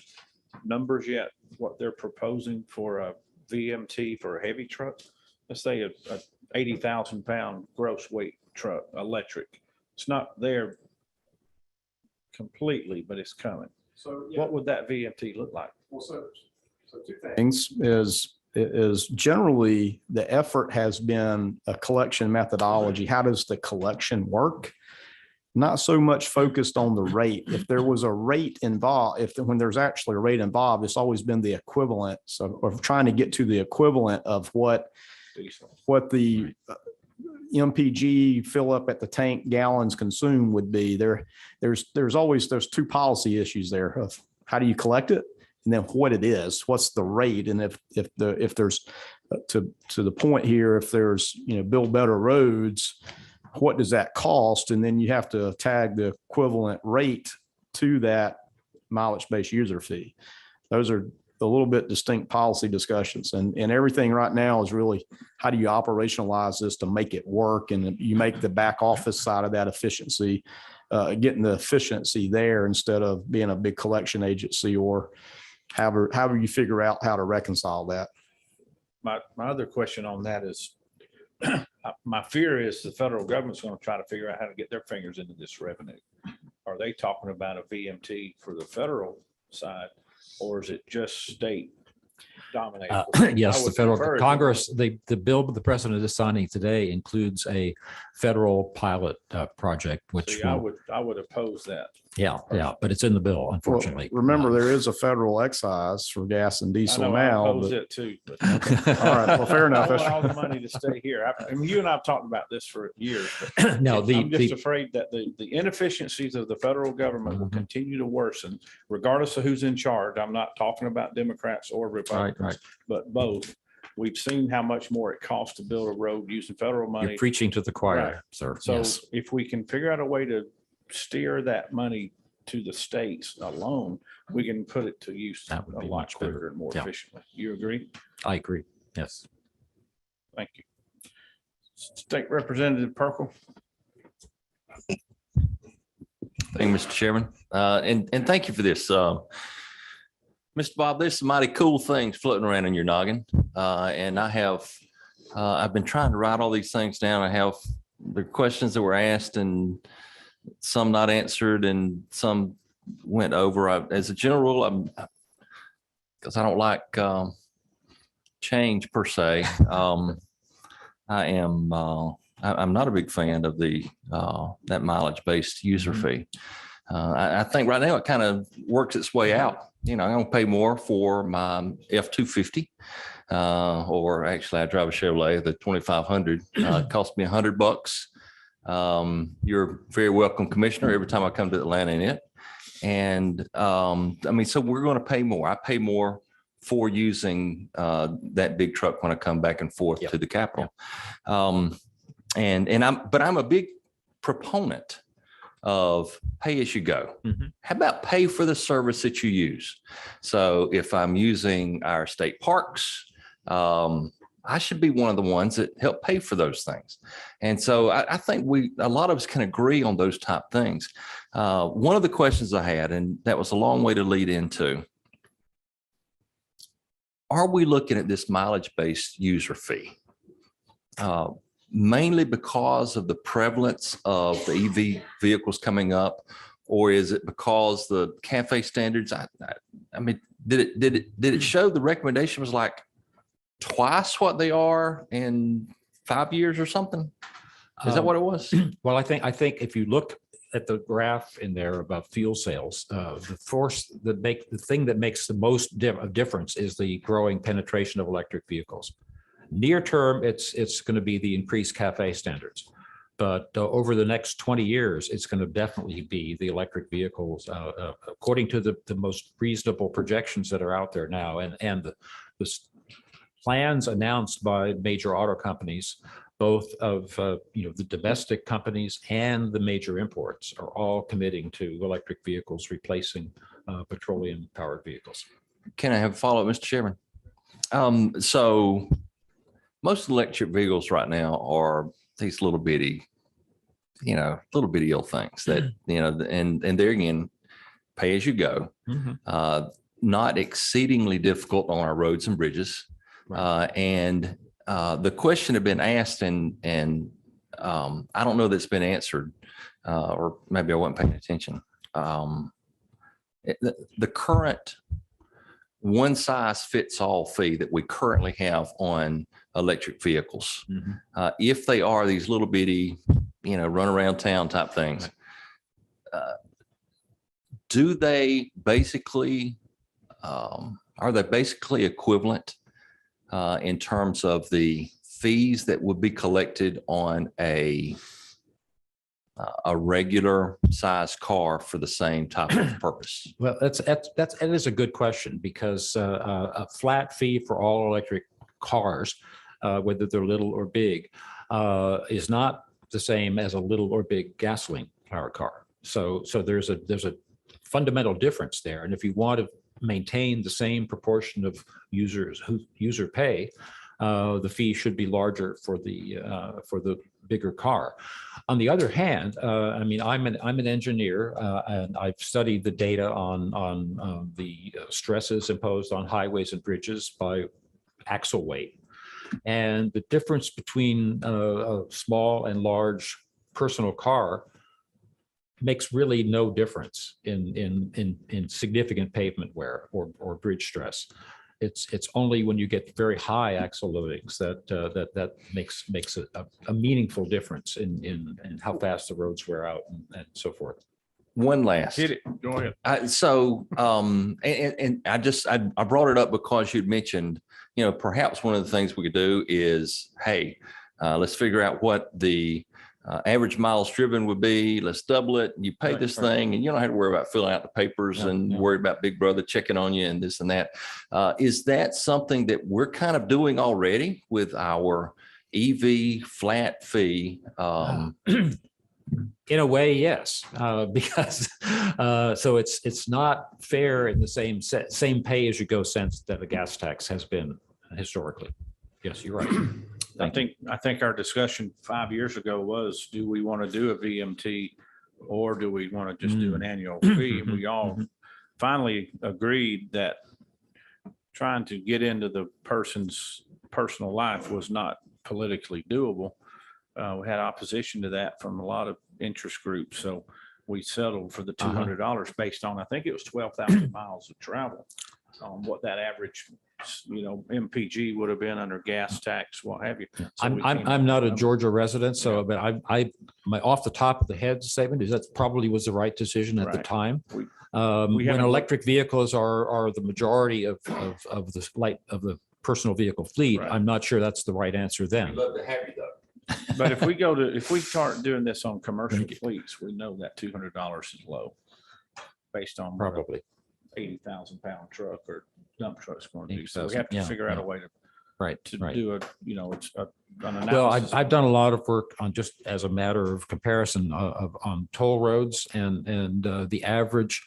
numbers yet, what they're proposing for a VMT for a heavy truck? Let's say a 80,000 pound gross weight truck, electric. It's not there completely, but it's coming. So what would that VMT look like? Well, so two things is generally the effort has been a collection methodology. How does the collection work? Not so much focused on the rate. If there was a rate involved, when there's actually a rate involved, it's always been the equivalent. So we're trying to get to the equivalent of what the MPG fill up at the tank gallons consumed would be. There's always two policy issues there of how do you collect it, and then what it is, what's the rate, and if there's to the point here, if there's build better roads, what does that cost, and then you have to tag the equivalent rate to that mileage-based user fee. Those are a little bit distinct policy discussions, and everything right now is really how do you operationalize this to make it work, and you make the back office side of that efficiency, getting the efficiency there instead of being a big collection agency, or however you figure out how to reconcile that. My other question on that is, my fear is the federal government's going to try to figure out how to get their fingers into this revenue. Are they talking about a VMT for the federal side, or is it just state dominated? Yes, the federal Congress, the bill the president is signing today includes a federal pilot project, which I would oppose that. Yeah, but it's in the bill, unfortunately. Well, remember, there is a federal excise for gas and diesel now. I oppose it too. But all right, well, fair enough. I want all the money to stay here. I mean, you and I have talked about this for years. But no, I'm just afraid that the inefficiencies of the federal government will continue to worsen, regardless of who's in charge. I'm not talking about Democrats or Republicans, but both. We've seen how much more it costs to build a road using federal money. You're preaching to the choir, right, sir. So yes. If we can figure out a way to steer that money to the states alone, we can put it to use That would a be lot much quicker clearer. and more Yeah. efficiently. You agree? I agree. Yes. Thank you. State Representative Perkle. Thank you, Mr. Chairman. And thank you for this. Mr. Bob, there's some mighty cool things floating around in your noggin. And I've been trying to write all these things down. I have the questions that were asked and some not answered and some went over. As a general rule, because I don't like change per se. I'm not a big fan of that mileage-based user fee. I think right now it kind of works its way out. I'm going to pay more for my F-250 or actually I drive a Chevrolet, the 2500, cost me $100. You're very welcome, Commissioner, every time I come to Atlanta in it. And I mean, so we're going to pay more. I pay more for using that big truck when I come back and forth to the Capitol. I'm a big proponent of pay as you go. How about pay for the service that you use? So if I'm using our state parks, I should be one of the ones that help pay for those things. And so I think a lot of us can agree on those type things. One of the questions I had, and that was a long way to lead into, are we looking at this mileage-based user fee? Mainly because of the prevalence of the EV vehicles coming up, or is it because the CAFE standards? I mean, did it show the recommendation was like twice what they are in 5 years or something? Is that what it was? Well, I think if you look at the graph in there about fuel sales, the thing that makes the most difference is the growing penetration of electric vehicles. Near term, it's going to be the increased CAFE standards, but over the next 20 years, it's going to definitely be the electric vehicles, according to the most reasonable projections that are out there now, and the plans announced by major auto companies, both of the domestic companies and the major imports, are all committing to electric vehicles replacing petroleum-powered vehicles. Can I have a follow-up, Mr. Chairman? So most electric vehicles right now are these little bitty old things that, and there again, pay as you go, not exceedingly difficult on our roads and bridges. And the question had been asked, and I don't know that's been answered, or maybe I wasn't paying attention. The current one size fits all fee that we currently have on electric vehicles, if they are these little bitty, run around town type things, do they basically, are they basically equivalent in terms of the fees that would be collected on a regular size car for the same type of purpose? Well, that is a good question, because a flat fee for all electric cars, whether they're little or big, is not the same as a little or big gasoline powered car. So there's a fundamental difference there. And if you want to maintain the same proportion of user pay, the fee should be larger for the bigger car. On the other hand, I mean, I'm an engineer, and I've studied the data on the stresses imposed on highways and bridges by axle weight, and the difference between a small and large personal car makes really no difference in significant pavement wear or bridge stress. It's only when you get very high axle loadings that makes a meaningful difference in how fast the roads wear out and so forth. One last. Hit it. Go ahead. I brought it up because you'd mentioned, perhaps one of the things we could do is, hey, let's figure out what the average miles driven would be. Let's double it. You pay this thing, and you don't have to worry about filling out the papers and worry about Big Brother checking on you and this and that. Is that something that we're kind of doing already with our EV flat fee? In a way, yes, because so it's not fair in the same pay as you go sense that a gas tax has been historically. Yes, you're right. I think our discussion 5 years ago was, do we want to do a VMT or do we want to just do an annual fee? And we all finally agreed that trying to get into the person's personal life was not politically doable. We had opposition to that from a lot of interest groups. So we settled for the $200 based on, I think it was 12,000 miles of travel, what that average, MPG would have been under gas tax, what have you. So I'm not a Georgia resident, so but my off the top of the head statement is that probably was the right decision at the time. When electric vehicles are the majority of the personal vehicle fleet, Right. I'm not sure that's the right answer then. We'd love to have you though. But if we start doing this on commercial fleets, we know that $200 is low based on what a Probably. 80,000-pound truck or dump truck's going to do. So we 80,000, have to yeah, figure out a yeah. way to Right, right. do an Well, analysis. I've done a lot of work on just as a matter of comparison on toll roads and the average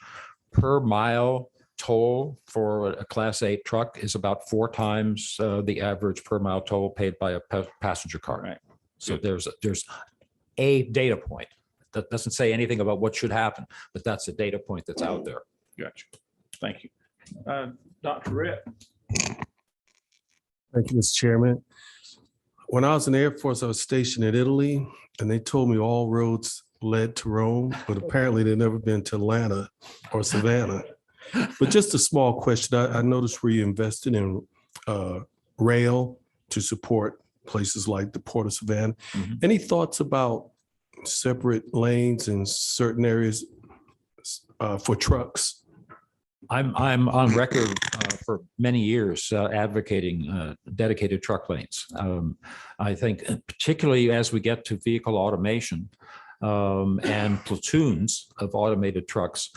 per mile toll for a Class 8 truck is about 4 times the average per mile toll paid by a passenger car. Right. So there's a data point that doesn't say anything about what should happen, but that's a data point that's out there. Gotcha. Thank you. Dr. Rett. Thank you, Mr. Chairman. When I was in the Air Force, I was stationed in Italy, and they told me all roads led to Rome, but apparently they've never been to Atlanta or Savannah. But just a small question. I noticed where you invested in rail to support places like the Port of Savannah. Mhm. Any thoughts about separate lanes in certain areas for trucks? I'm on record for many years advocating dedicated truck lanes. I think particularly as we get to vehicle automation and platoons of automated trucks,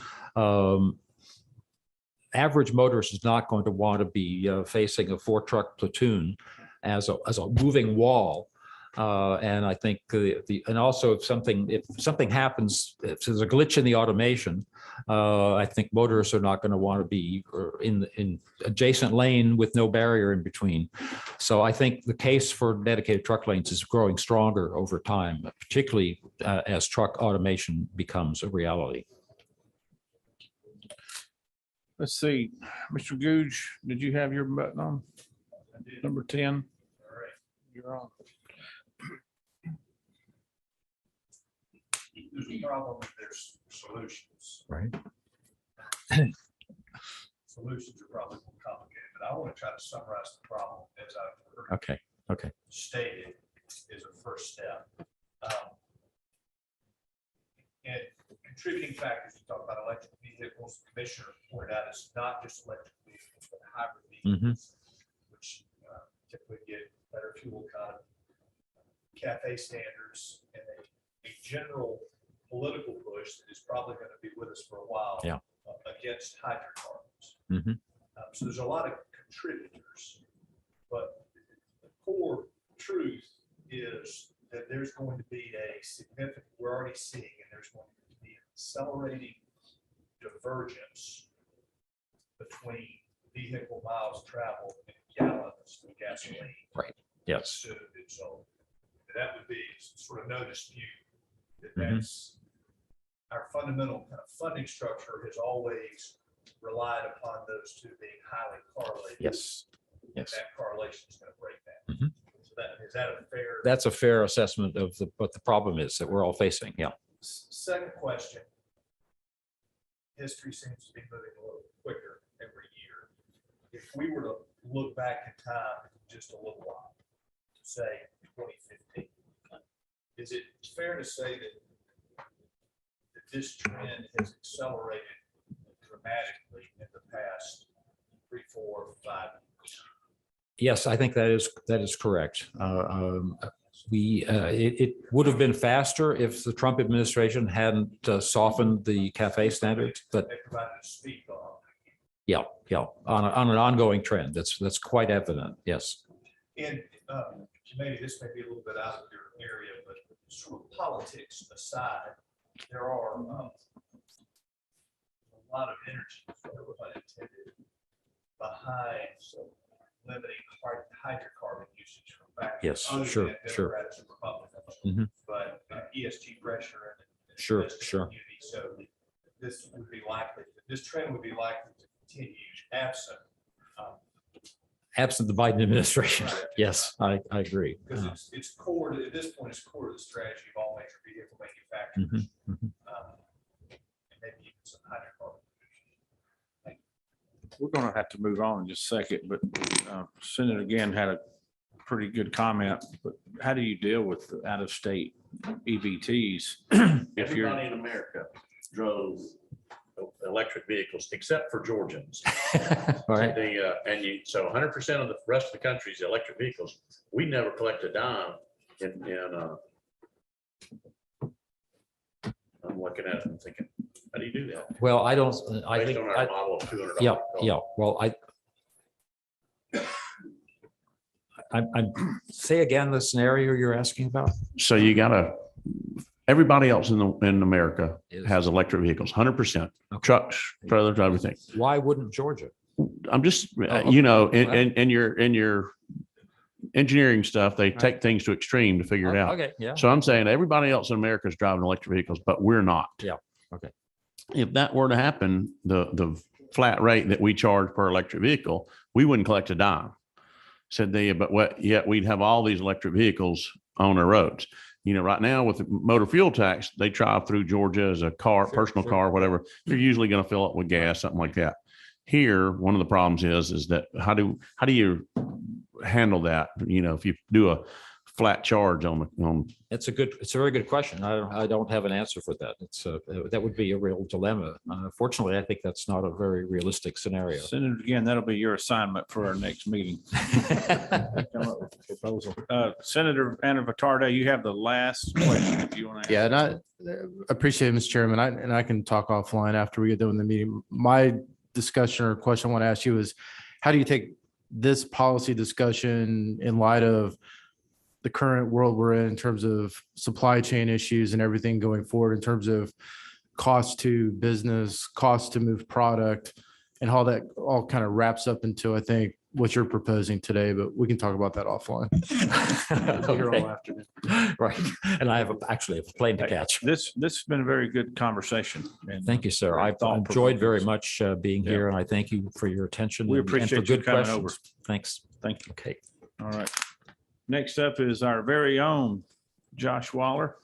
average motorist is not going to want to be facing a 4-truck platoon as a moving wall. And I think and also if something happens, if there's a glitch in the automation, I think motorists are not going to want to be in adjacent lane with no barrier in between. So I think the case for dedicated truck lanes is growing stronger over time, particularly as truck automation becomes a reality. Let's see, Mr. Googe, did you have your button on? Number 10. All right, you're on. There's a problem, there's solutions. Right. Solutions are probably more complicated, but I want to try to summarize the problem as I've heard Okay. Okay. stated is a first step. And contributing factors, you talk about electric vehicles, the commissioner pointed out it's not just electric vehicles, but hybrid vehicles, which typically get better fuel economy, CAFE standards, and a general political push that is probably going to be with us for a while. Yeah. Against hydrocarbons. Mhm. So there's a lot of contributors, but the core truth is that there's going to be a significant, we're already seeing, and there's going to be an accelerating divergence between vehicle miles traveled and gallons of gasoline. Right. Yes. So that would be sort of no dispute that Mhm. that's our fundamental kind of funding structure has always relied upon those two being highly correlated. Yes. Yes. That correlation is going to break that. Mhm. So is that a fair? That's a fair assessment of what the problem is that we're all facing. Yeah. Second question. History seems to be moving a little quicker every year. If we were to look back in time just a little while, say 2015, is it fair to say that this trend has accelerated dramatically in the past 3, 4, 5 years? Yes, I think that is correct. It would have been faster if the Trump administration hadn't softened the CAFE standards, but They provided a speed bump. yeah, on an ongoing trend. That's quite evident. Yes. And maybe this may be a little bit out of your area, but sort of politics aside, there are a lot of energy, no pun intended, behind limiting hydrocarbon usage from factors. Yes, other sure, than sure. Democrats and Republicans, Mhm. but ESG pressure and Sure, business sure. community. So this would be likely, this trend would be likely to continue absent. Absent the Biden administration. Right. Yes, I agree. Because it's core to, at this point, it's core to the strategy of all major vehicle manufacturers. Mhm, mhm. And maybe even some hydrocarbon. We're going to have to move on in just a second, but Senator again had a pretty good comment. But how do you deal with the out-of-state EVTs? If you're Everybody in America drove electric vehicles, except for Georgians. Right. So 100% of the rest of the country's electric vehicles, we never collect a dime I'm looking at it and thinking, how do you do that? Well, I don't, I Based think, on our model of $200. yeah, cost. yeah, well, say again the scenario you're asking about. So you gotta, everybody else in America Is- has electric vehicles, 100%, Okay. trucks, trailers, everything. Why wouldn't Georgia? I'm just, okay. you know, Well. in your engineering stuff, they take things to extreme to figure it out. Okay, yeah. So I'm saying everybody else in America is driving electric vehicles, but we're not. Yeah, okay. If that were to happen, the flat rate that we charge per electric vehicle, we wouldn't collect a dime. Said they, but what, yet we'd have all these electric vehicles on our roads. You know, right now with the motor fuel tax, they drive through Georgia as a car, Sure, personal sure. car, whatever. They're usually going to fill up with gas, something like that. Here, one of the problems is that how do you handle that? You know, if you do a flat charge on It's a very good question. I don't have an answer for that. That would be a real dilemma. Fortunately, I think that's not a very realistic scenario. Senator, again, that'll be your assignment for our next meeting. Come up with a proposal. Senator Anna Vitarda, you have the last question if you want to. Yeah, and I appreciate it, Mr. Chairman. I can talk offline after we get done with the meeting. My discussion or question I want to ask you is, how do you take this policy discussion in light of the current world we're in terms of supply chain issues and everything going forward in terms of cost to business, cost to move product, and how that all kind of wraps up into, I think, what you're proposing today, but we can talk about that offline. Here all afternoon. Right. And I actually have a plane to catch. This has been a very good conversation. And Thank you, sir. I've enjoyed very much being here, and I thank you for your attention. We and for appreciate you good coming questions. over. Thanks. Thank you. Okay. All right. Next up is our very own Josh Waller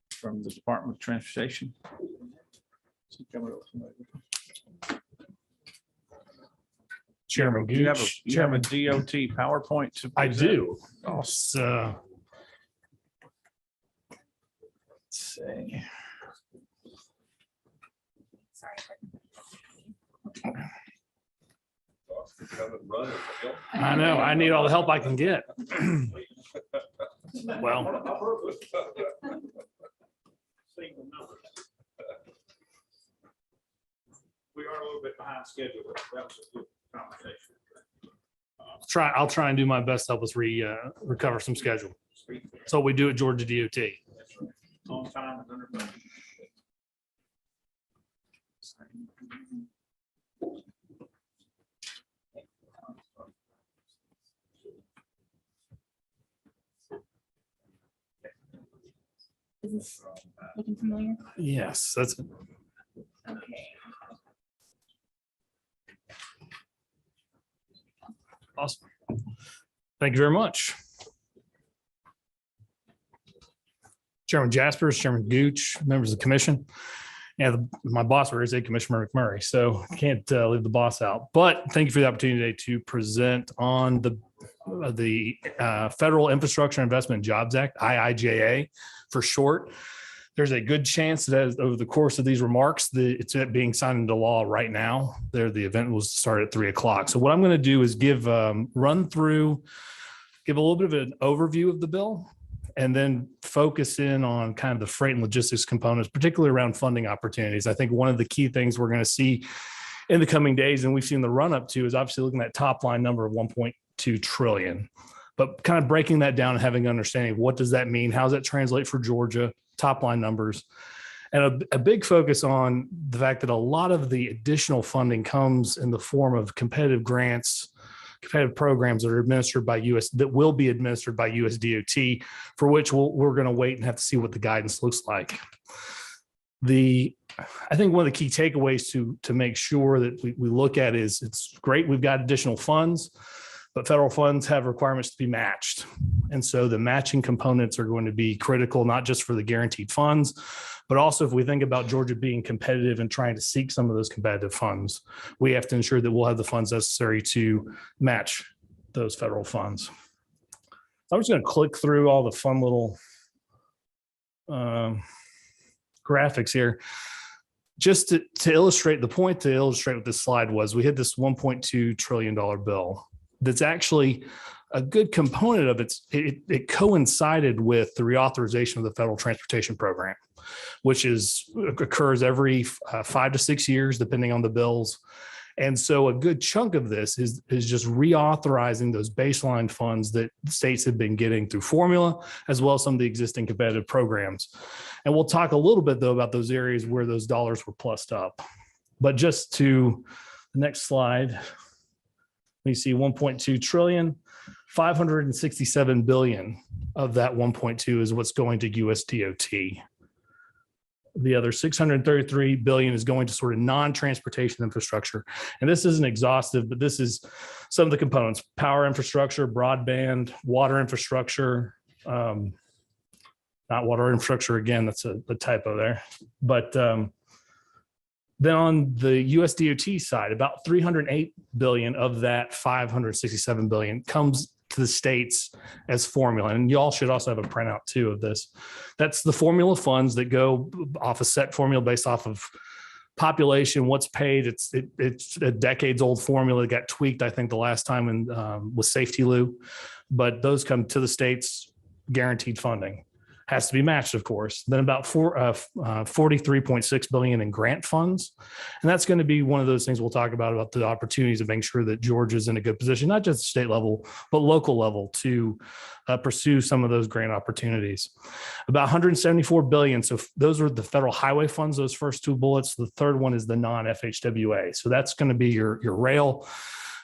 from the Department of Transportation. Chairman You have Gooch. a DOT PowerPoint to I present? do. Let's see. I know, I need all the help I can get. Well, We are a little bit behind schedule, but that was a good conversation. I'll try and do my best to help us recover some schedule. So we do at Georgia DOT. On time and under budget. Is this looking familiar? Yes, that's, Okay. awesome. Thank you very much. Chairman Jaspers, Chairman Gooch, members of the commission. And my boss here is Commissioner McMurray, so can't leave the boss out. But thank you for the opportunity today to present on the Federal Infrastructure Investment and Jobs Act, IIJA for short. There's a good chance that over the course of these remarks, it's being signed into law right now. The event will start at 3:00. So what I'm going to do is give a little bit of an overview of the bill, and then focus in on kind of the freight and logistics components, particularly around funding opportunities. I think one of the key things we're going to see in the coming days, and we've seen the run up to, is obviously looking at that top line number of 1.2 trillion, but kind of breaking that down and having an understanding of what does that mean? How does that translate for Georgia? Top line numbers, and a big focus on the fact that a lot of the additional funding comes in the form of competitive grants, competitive programs that are administered by that will be administered by US DOT, for which we're going to wait and have to see what the guidance looks like. I think one of the key takeaways to make sure that we look at is, it's great we've got additional funds, but federal funds have requirements to be matched. And so the matching components are going to be critical, not just for the guaranteed funds, but also if we think about Georgia being competitive and trying to seek some of those competitive funds, we have to ensure that we'll have the funds necessary to match those federal funds. I'm just going to click through all the fun little graphics here. just to illustrate the point, to illustrate what this slide was, we had this $1.2 trillion bill that's actually a good component of it coincided with the reauthorization of the federal transportation program, which occurs every 5 to 6 years, depending on the bills. And so a good chunk of this is just reauthorizing those baseline funds that states have been getting through formula, as well as some of the existing competitive programs. And we'll talk a little bit, though, about those areas where those dollars were plussed up. But just to the next slide, we see 1.2 trillion, 567 billion of that 1.2 is what's going to US DOT. The other 633 billion is going to sort of non-transportation infrastructure. And this isn't exhaustive, but this is some of the components: power infrastructure, broadband, water infrastructure, not water infrastructure. Again, that's a typo there. But then on the US DOT side, about 308 billion of that 567 billion comes to the states as formula. And y'all should also have a printout too of this. That's the formula funds that go off a set formula based off of population, what's paid. It's a decades old formula that got tweaked, I think, the last time with Safety Lou. But those come to the states, guaranteed funding. Has to be matched, of course. Then about 43.6 billion in grant funds. And that's going to be one of those things we'll talk about the opportunities of making sure that Georgia's in a good position, not just state level, but local level, to pursue some of those grant opportunities. About 174 billion. So those are the federal highway funds, those first two bullets. The third one is the non-FHWA. So that's going to be your rail,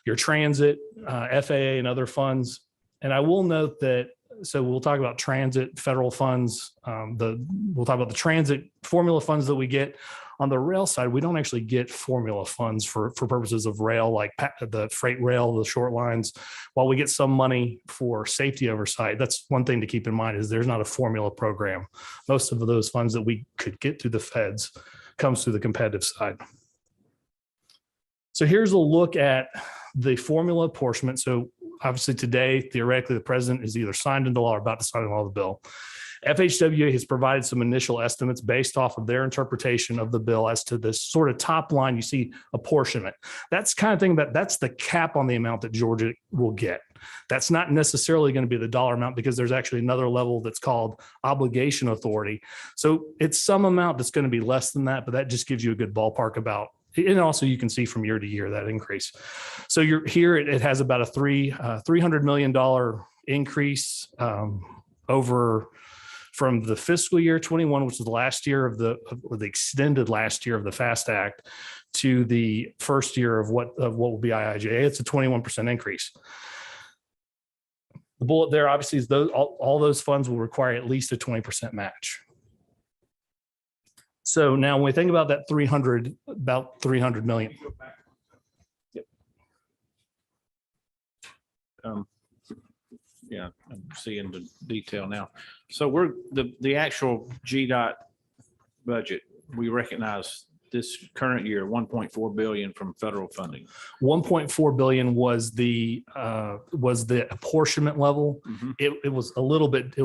your transit, FAA, and other funds. And I will note that, so we'll talk about transit federal funds. We'll talk about the transit formula funds that we get. On the rail side, we don't actually get formula funds for purposes of rail, like the freight rail, the short lines. While we get some money for safety oversight, that's one thing to keep in mind, is there's not a formula program. Most of those funds that we could get through the feds comes through the competitive side. So here's a look at the formula apportionment. So obviously today, theoretically, the president is either signed into law or about to sign into law the bill. FHWA has provided some initial estimates based off of their interpretation of the bill as to this sort of top line. You see apportionment. That's kind of thing that's the cap on the amount that Georgia will get. That's not necessarily going to be the dollar amount, because there's actually another level that's called obligation authority. So it's some amount that's going to be less than that, but that just gives you a good ballpark about. And also you can see from year to year that increase. So you're here, it has about a $300 million increase over from the fiscal year 21, which is the last year of the extended last year of the FAST Act, to the first year of what will be IIJA. It's a 21% increase. The bullet there obviously is all those funds will require at least a 20% match. So now when we think about that about 300 million. Yep. Yeah, I'm seeing the detail now. So we're the actual GDOT budget, we recognize this current year, 1.4 billion from federal funding. 1.4 billion was the apportionment level. Mm-hmm. It was a little bit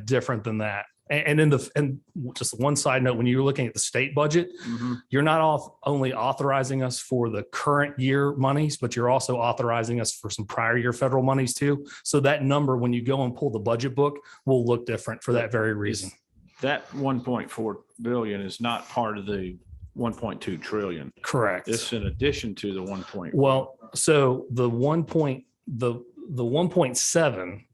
different than that. And just one side note, when you're looking at the state budget, Mm-hmm. you're not only authorizing us for the current year monies, but you're also authorizing us for some prior year federal monies too. So that number, when you go and pull the budget book, will look different for that very reason. That 1.4 billion is not part of the 1.2 trillion. Correct. It's in addition to the 1.4. Well, so the 1.7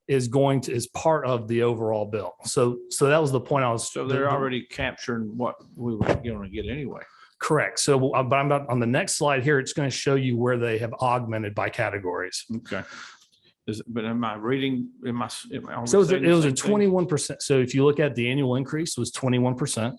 is part of the overall bill. So that was the point I was. So they're already capturing what we were going to get anyway. Correct. So, but I'm about on the next slide here. It's going to show you where they have augmented by categories. Okay. But am I reading? So it was a 21%. So if you look at the annual increase, it was 21%.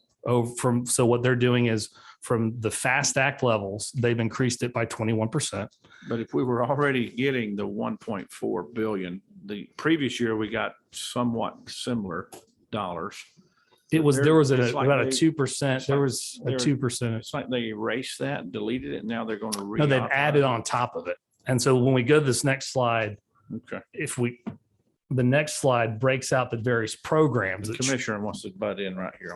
So what they're doing is from the FAST Act levels, they've increased it by 21%. But if we were already getting the 1.4 billion, the previous year we got somewhat similar dollars. There was It's like about a they- 2%. There was a 2%. It's like they erased that, deleted it, and now they're going to No, they've added on top of it. And so when we go to this next slide, Okay. if we the next slide breaks out the various programs. The that commissioner wants to butt in right here.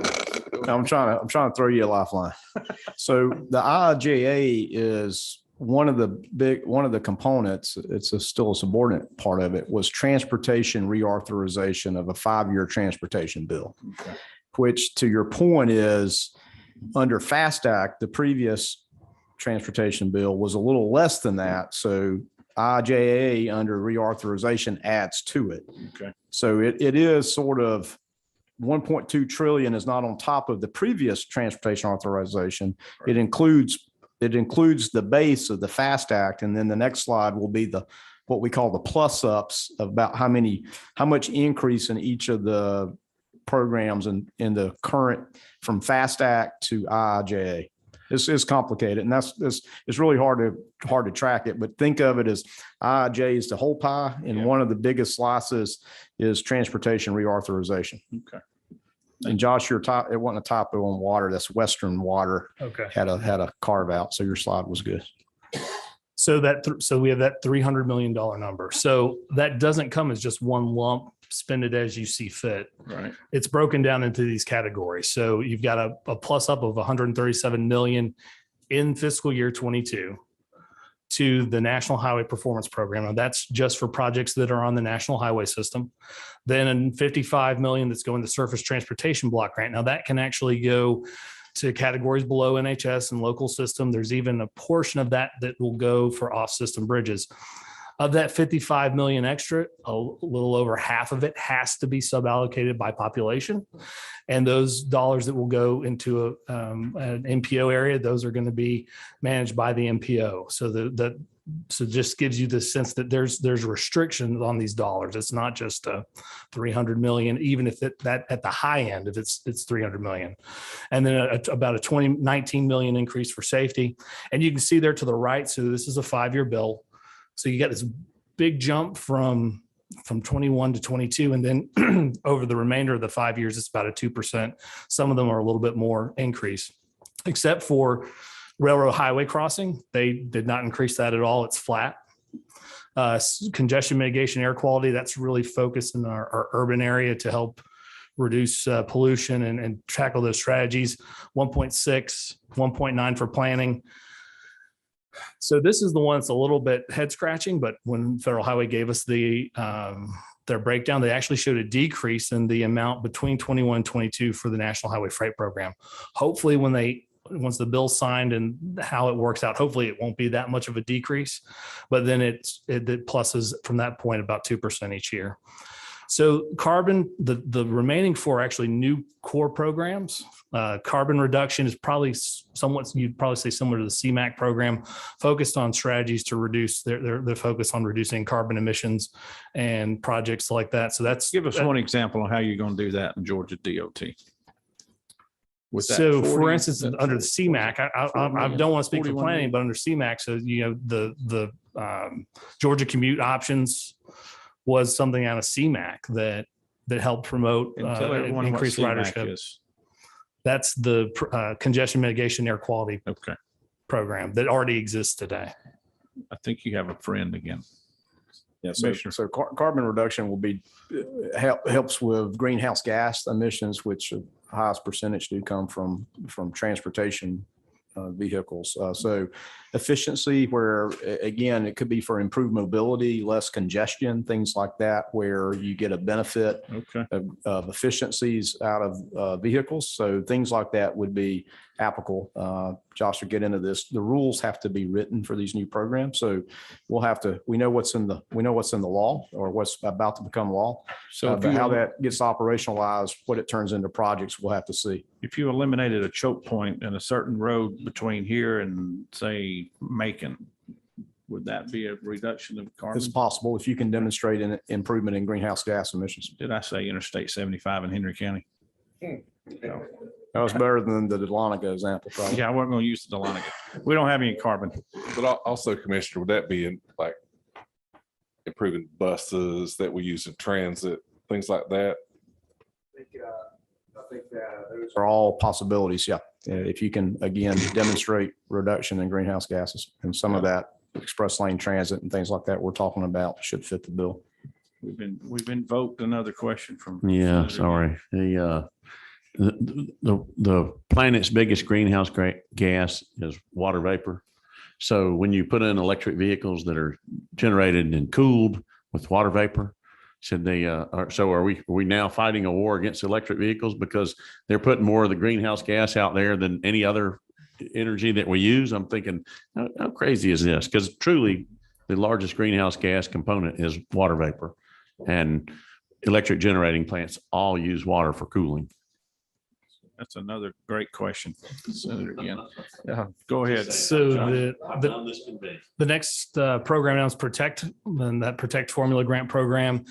I'm trying to throw you a lifeline. So the IIJA is one of the components. It's still a subordinate part of it, was transportation reauthorization of a 5-year transportation bill, which, to your point, is under FAST Act, the previous transportation bill was a little less than that. So IIJA under reauthorization adds to it. Okay. So it is sort of 1.2 trillion is not on top of the previous transportation authorization. It includes the base of the FAST Act. And then the next slide will be what we call the plus ups of about how much increase in each of the programs in the current from FAST Act to IIJA. This is complicated, and it's really hard to track it. But think of it as IIJ is the whole pie, and one of the biggest slices is transportation reauthorization. Okay. And Josh, it wasn't a typo on water. That's Western Water Okay. had a carve out, so your slide was good. So we have that $300 million number. So that doesn't come as just one lump, spend it as you see fit. Right. It's broken down into these categories. So you've got a plus up of 137 million in fiscal year 22 to the National Highway Performance Program. And that's just for projects that are on the national highway system. Then 55 million that's going to surface transportation block grant. Now that can actually go to categories below NHS and local system. There's even a portion of that will go for off-system bridges. Of that 55 million extra, a little over half of it has to be suballocated by population. And those dollars that will go into an MPO area, those are going to be managed by the MPO. So just gives you the sense that there's restrictions on these dollars. It's not just 300 million, even if that at the high end, if it's 300 million. And then about a 19 million increase for safety. And you can see there to the right, so this is a 5-year bill. So you got this big jump from 21 to 22. And then over the remainder of the 5 years, it's about a 2%. Some of them are a little bit more increase, except for railroad highway crossing. They did not increase that at all. It's flat. Congestion mitigation, air quality, that's really focused in our urban area to help reduce pollution and tackle those strategies. 1.6, 1.9 for planning. So this is the one that's a little bit head scratching, but when Federal Highway gave us their breakdown, they actually showed a decrease in the amount between 21 and 22 for the National Highway Freight Program. Hopefully once the bill's signed and how it works out, hopefully it won't be that much of a decrease, but then it pluses from that point about 2% each year. So carbon, the remaining 4 actually new core programs. Carbon reduction is probably you'd probably say similar to the CMAQ program, focused on strategies to reduce their focus on reducing carbon emissions and projects like that. So Give us one example of how you're going to do that in Georgia DOT. So for instance, under the CMAQ, I don't want to speak for planning, but under CMAQ, so the Georgia commute options was something out of CMAQ that helped promote increased ridership. That's the congestion mitigation air quality program that already exists today. I think you have a friend again. Yeah, so carbon reduction will be helps with greenhouse gas emissions, which the highest percentage do come from transportation vehicles. So efficiency, where again, it could be for improved mobility, less congestion, things like that, where you get a benefit of efficiencies out of vehicles. So things like that would be applicable. Josh will get into this. The rules have to be written for these new programs. So we know what's in the law, or what's about to become law. So but how that gets operationalized, what it turns into projects, we'll have to see. If you eliminated a choke point in a certain road between here and say Macon, would that be a reduction of carbon? It's possible if you can demonstrate an improvement in greenhouse gas emissions. Did I say Interstate 75 in Henry County? That was better than the Dahlonega example, probably. Yeah, I wasn't going to use the Dahlonega. We don't have any carbon. But also, Commissioner, would that be in like improving buses that we use in transit, things like that? I think that those are all possibilities. Yeah. If you can, again, demonstrate reduction in greenhouse gases, and some of that express lane transit and things like that we're talking about should fit the bill. We've invoked another question from. Yeah, sorry. The planet's biggest greenhouse gas is water vapor. So when you put in electric vehicles that are generated and cooled with water vapor, should they, are we now fighting a war against electric vehicles because they're putting more of the greenhouse gas out there than any other energy that we use? I'm thinking, how crazy is this? Because truly the largest greenhouse gas component is water vapor, and electric generating plants all use water for cooling. That's another great question. Senator again. Yeah, go ahead. So the next program now is Protect, and that Protect Formula Grant Program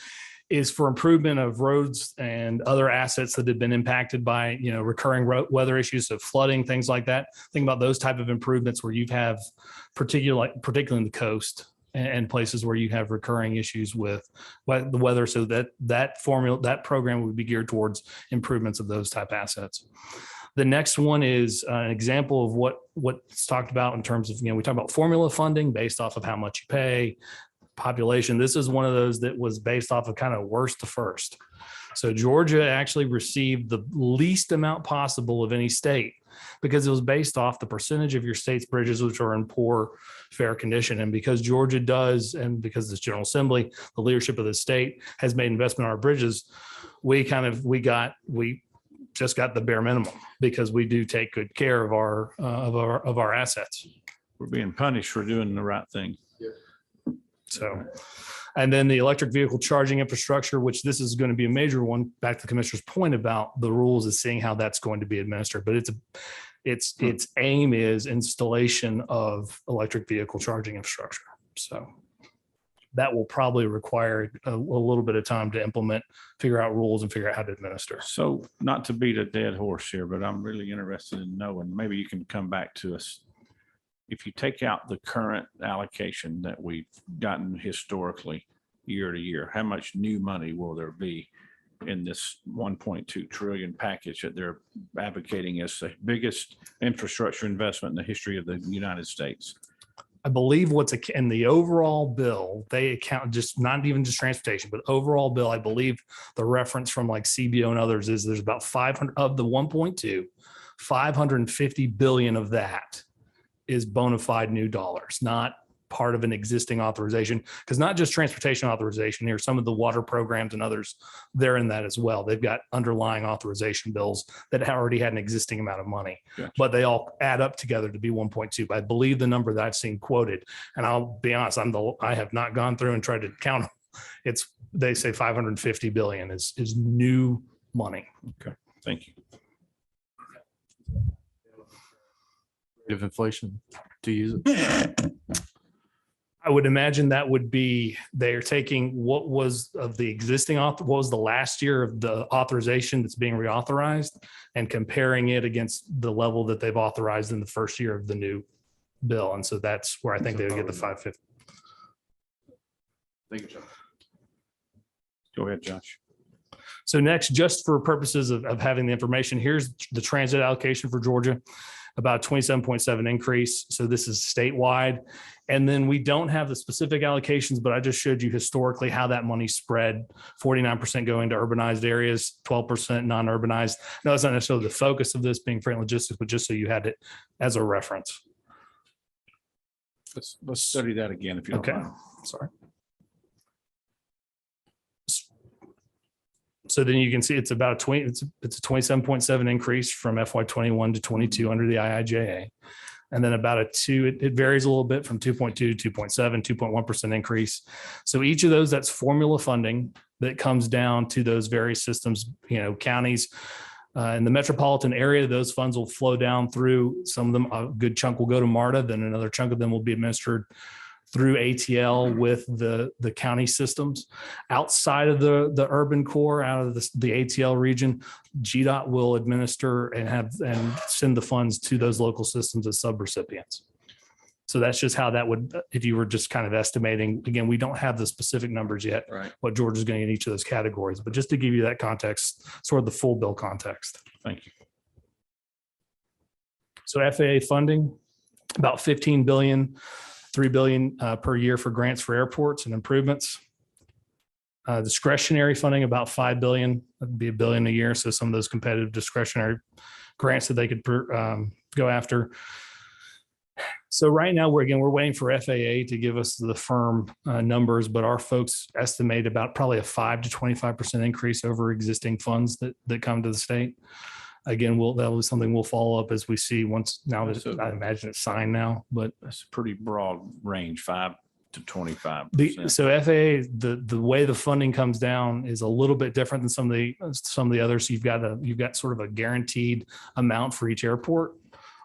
is for improvement of roads and other assets that have been impacted by, recurring weather issues, so flooding, things like that. Think about those type of improvements where you have particularly in the coast and places where you have recurring issues with the weather. So that program would be geared towards improvements of those type assets. The next one is an example of what's talked about in terms of, we talk about formula funding based off of how much you pay, population. This is one of those that was based off of kind of worst to first. So Georgia actually received the least amount possible of any state because it was based off the percentage of your state's bridges which are in poor, fair condition. And because Georgia does, and because this General Assembly, the leadership of the state has made investment in our bridges, we just got the bare minimum because we do take good care of our assets. We're being punished for doing the right thing. So, and then the electric vehicle charging infrastructure, which this is going to be a major one, back to the commissioner's point about the rules, is seeing how that's going to be administered. But its aim is installation of electric vehicle charging infrastructure. So that will probably require a little bit of time to implement, figure out rules, and figure out how to administer. So not to beat a dead horse here, but I'm really interested in knowing, maybe you can come back to us. If you take out the current allocation that we've gotten historically year to year, how much new money will there be in this 1.2 trillion package that they're advocating as the biggest infrastructure investment in the history of the United States? I believe what's in the overall bill, they account just not even just transportation, but overall bill. I believe the reference from like CBO and others is there's about 500 of the 1.2, 550 billion of that is bona fide new dollars, not part of an existing authorization. Because not just transportation authorization here, some of the water programs and others, they're in that as well. They've got underlying authorization bills that already had an existing amount of money, Gotcha. But they all add up together to be 1.2. But I believe the number that I've seen quoted, and I'll be honest, I have not gone through and tried to count. They say 550 billion is new money. Okay, thank you. Of inflation to use it. I would imagine that would be, they're taking what was of the existing, what was the last year of the authorization that's being reauthorized and comparing it against the level that they've authorized in the first year of the new bill. And so that's where I think they would get the 550. Thank you, Josh. Go ahead, Josh. So next, just for purposes of having the information, here's the transit allocation for Georgia, about 27.7 increase. So this is statewide. And then we don't have the specific allocations, but I just showed you historically how that money spread, 49% going to urbanized areas, 12% non-urbanized. No, that's not necessarily the focus of this being freight logistics, but just so you had it as a reference. Let's study that again if you don't mind. Sorry. So then you can see it's about it's a 27.7 increase from FY21 to 22 under the IIJA. And then about it varies a little bit from 2.2 to 2.7, 2.1% increase. So each of those, that's formula funding that comes down to those various systems, counties. In the metropolitan area, those funds will flow down through, some of them, a good chunk will go to MARTA, then another chunk of them will be administered through ATL with the county systems. Outside of the urban core, out of the ATL region, GDOT will administer and send the funds to those local systems as subrecipients. So that's just how that would, if you were just kind of estimating, again, we don't have the specific numbers yet, Right. What Georgia's going to get in each of those categories, but just to give you that context, sort of the full bill context. Thank you. So FAA funding, about 15 billion, 3 billion per year for grants for airports and improvements. Discretionary funding, about 5 billion, that'd be $1 billion a year. So some of those competitive discretionary grants that they could go after. So right now, we're waiting for FAA to give us the firm numbers, but our folks estimate about probably a 5 to 25% increase over existing funds that come to the state. Again, that'll be something we'll follow up as we see once, now that I imagine it's signed now, but. That's a pretty broad range, 5 to 25%. So FAA, the way the funding comes down is a little bit different than some of the others. You've got sort of a guaranteed amount for each airport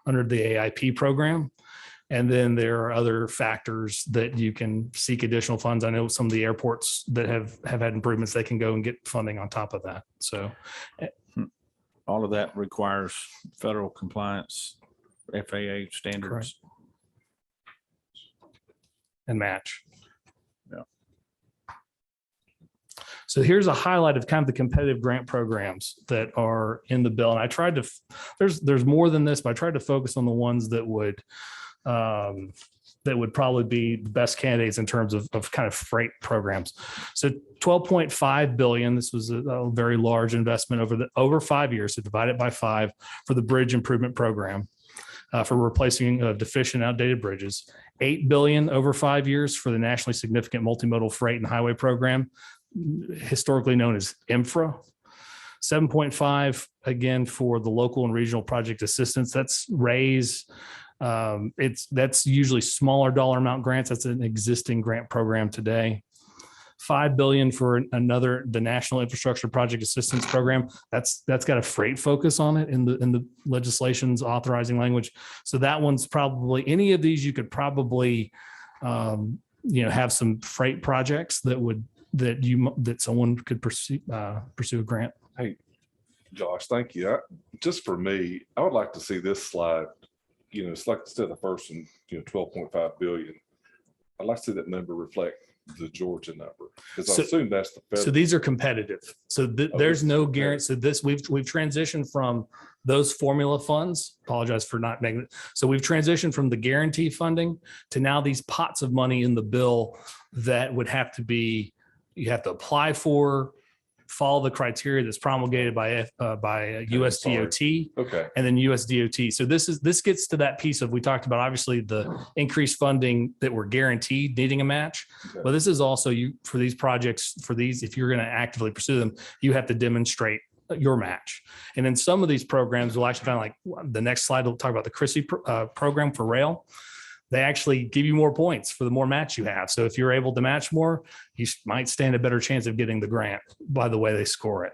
under the AIP program. And then there are other factors that you can seek additional funds. I know some of the airports that have had improvements, they can go and get funding on top of that. So all of that requires federal compliance, FAA standards. Correct. And match. Yeah. So here's a highlight of kind of the competitive grant programs that are in the bill. And I tried to, there's more than this, but I tried to focus on the ones that would probably be the best candidates in terms of kind of freight programs. So 12.5 billion, this was a very large investment over 5 years, so divide it by 5 for the bridge improvement program for replacing deficient, outdated bridges. 8 billion over 5 years for the nationally significant multimodal freight and highway program, historically known as INFRA. 7.5 again for the local and regional project assistance. That's RAISE. That's usually smaller dollar amount grants. That's an existing grant program today. 5 billion for the National Infrastructure Project Assistance Program. That's got a freight focus on it in the legislation's authorizing language. So that one's probably, any of these you could probably have some freight projects that someone could pursue a grant. Hey, Josh, thank you. Just for me, I would like to see this slide. It's like instead of the first one, 12.5 billion. I'd like to see that number reflect the Georgia number, because I assume that's the federal. So these are competitive. So there's no guarantee. So we've transitioned from those formula funds. Apologize for not making it. So we've transitioned from the guarantee funding to now these pots of money in the bill that would have to be, you have to apply for, follow the criteria that's promulgated by USDOT. Okay. And then USDOT. So this gets to that piece of, we talked about obviously the increased funding that we're guaranteed needing a match. Okay. But this is also for these projects, if you're going to actively pursue them, you have to demonstrate your match. And in some of these programs, we'll actually find, like the next slide, we'll talk about the CRISI program for rail. They actually give you more points for the more match you have. So if you're able to match more, you might stand a better chance of getting the grant by the way they score it.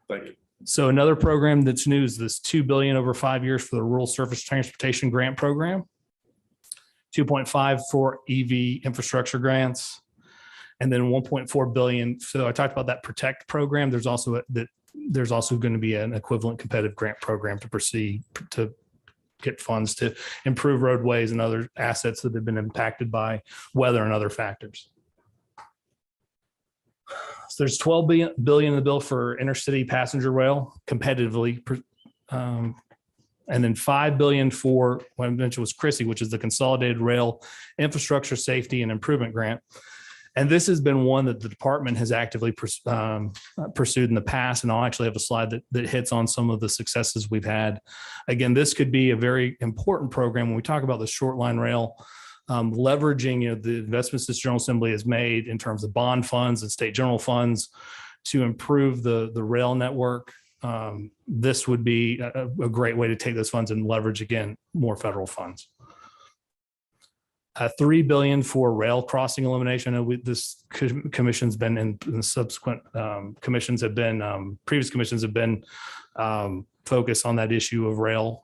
Thank you. So another program that's new is this 2 billion over 5 years for the Rural Surface Transportation Grant Program, 2.5 for EV infrastructure grants, and then 1.4 billion. So I talked about that Protect program. There's also going to be an equivalent competitive grant program to proceed to get funds to improve roadways and other assets that have been impacted by weather and other factors. So there's 12 billion in the bill for intercity passenger rail competitively, and then 5 billion for what I mentioned was CRISI, which is the Consolidated Rail Infrastructure Safety and Improvement Grant. And this has been one that the department has actively pursued in the past. And I'll actually have a slide that hits on some of the successes we've had. Again, this could be a very important program when we talk about the short line rail, leveraging the investments this General Assembly has made in terms of bond funds and state general funds to improve the rail network. This would be a great way to take those funds and leverage, again, more federal funds. 3 billion for rail crossing elimination. I know this commission's been in the subsequent commissions have been, previous commissions have been focused on that issue of rail,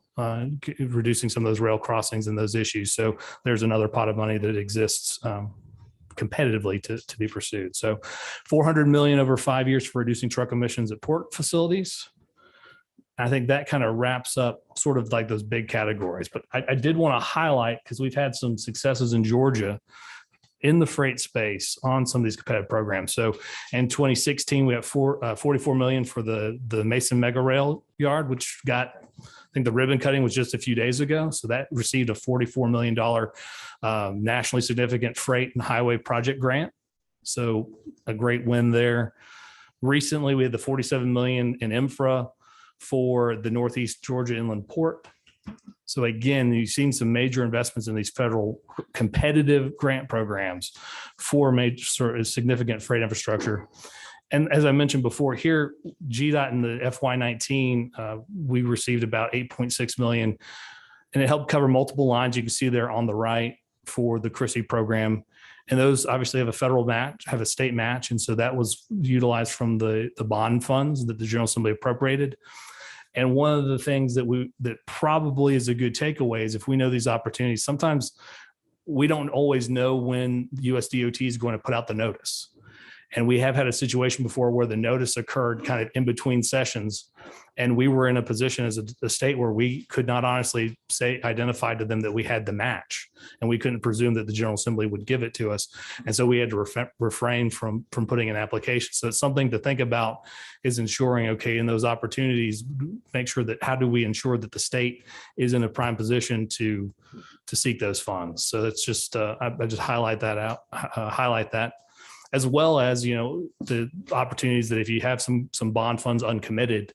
reducing some of those rail crossings and those issues. So there's another pot of money that exists competitively to be pursued. So 400 million over 5 years for reducing truck emissions at port facilities. I think that kind of wraps up sort of like those big categories, but I did want to highlight, because we've had some successes in Georgia in the freight space on some of these competitive programs. So in 2016, we have 44 million for the Mason Mega Rail Yard, which got, I think the ribbon cutting was just a few days ago. So that received a $44 million nationally significant freight and highway project grant. So a great win there. Recently, we had the 47 million in infra for the Northeast Georgia Inland Port. So again, you've seen some major investments in these federal competitive grant programs for major sort of significant freight infrastructure. And as I mentioned before here, GDOT in the FY19, we received about 8.6 million, and it helped cover multiple lines. You can see there on the right for the CRISI program. And those obviously have a federal match, have a state match. And so that was utilized from the bond funds that the General Assembly appropriated. And one of the things that probably is a good takeaway is if we know these opportunities, sometimes we don't always know when USDOT is going to put out the notice. And we have had a situation before where the notice occurred kind of in between sessions. And we were in a position as a state where we could not honestly identify to them that we had the match. And we couldn't presume that the General Assembly would give it to us. And so we had to refrain from putting an application. So it's something to think about is ensuring, okay, in those opportunities, make sure that how do we ensure that the state is in a prime position to seek those funds. So that's just, I just highlight that. As well as, the opportunities that if you have some bond funds uncommitted,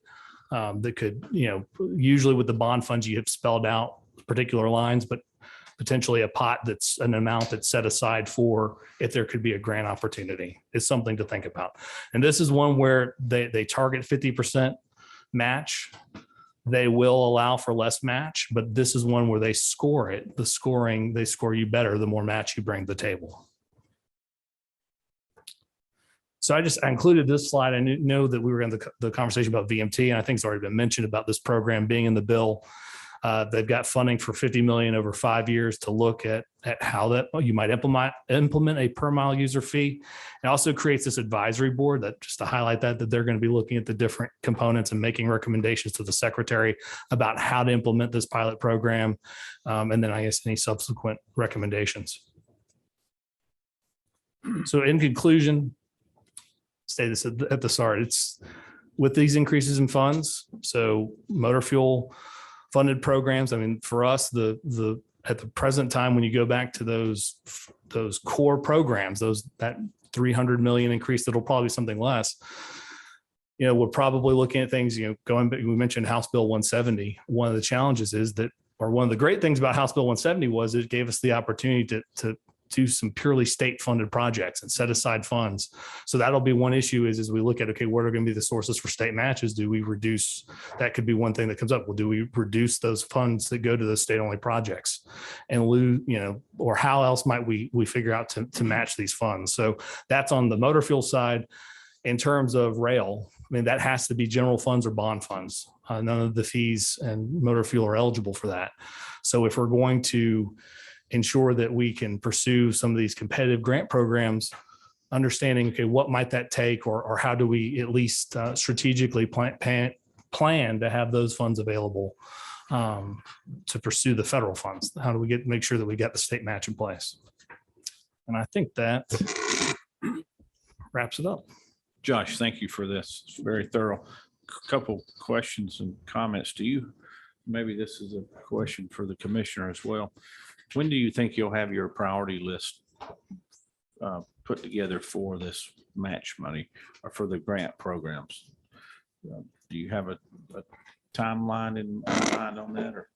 that could, usually with the bond funds, you have spelled out particular lines, but potentially a pot that's an amount that's set aside for if there could be a grant opportunity is something to think about. And this is one where they target 50% match. They will allow for less match, but this is one where they score it. They score you better the more match you bring to the table. So I included this slide. I know that we were in the conversation about VMT, and I think it's already been mentioned about this program being in the bill. They've got funding for 50 million over 5 years to look at how that you might implement a per mile user fee. It also creates this advisory board that just to highlight that they're going to be looking at the different components and making recommendations to the secretary about how to implement this pilot program. And then I guess any subsequent recommendations. So in conclusion, say this at the start, it's with these increases in funds. So motor fuel funded programs. I mean, for us, at the present time, when you go back to those core programs, that 300 million increase, that'll probably be something less. We're probably looking at things, we mentioned House Bill 170. One of the challenges is that, or one of the great things about House Bill 170 was it gave us the opportunity to do some purely state funded projects and set aside funds. So that'll be one issue is as we look at, okay, what are going to be the sources for state matches? Do we reduce, that could be one thing that comes up. Well, do we reduce those funds that go to those state only projects and or how else might we figure out to match these funds? So that's on the motor fuel side. In terms of rail, I mean, that has to be general funds or bond funds. None of the fees and motor fuel are eligible for that. So if we're going to ensure that we can pursue some of these competitive grant programs, understanding, okay, what might that take, or how do we at least strategically plan to have those funds available to pursue the federal funds? How do we make sure that we get the state match in place? And I think that wraps it up. Josh, thank you for this. It's very thorough. Couple questions and comments to you. Maybe this is a question for the commissioner as well. When do you think you'll have your priority list put together for this match money or for the grant programs? Do you have a timeline in mind on that? Or?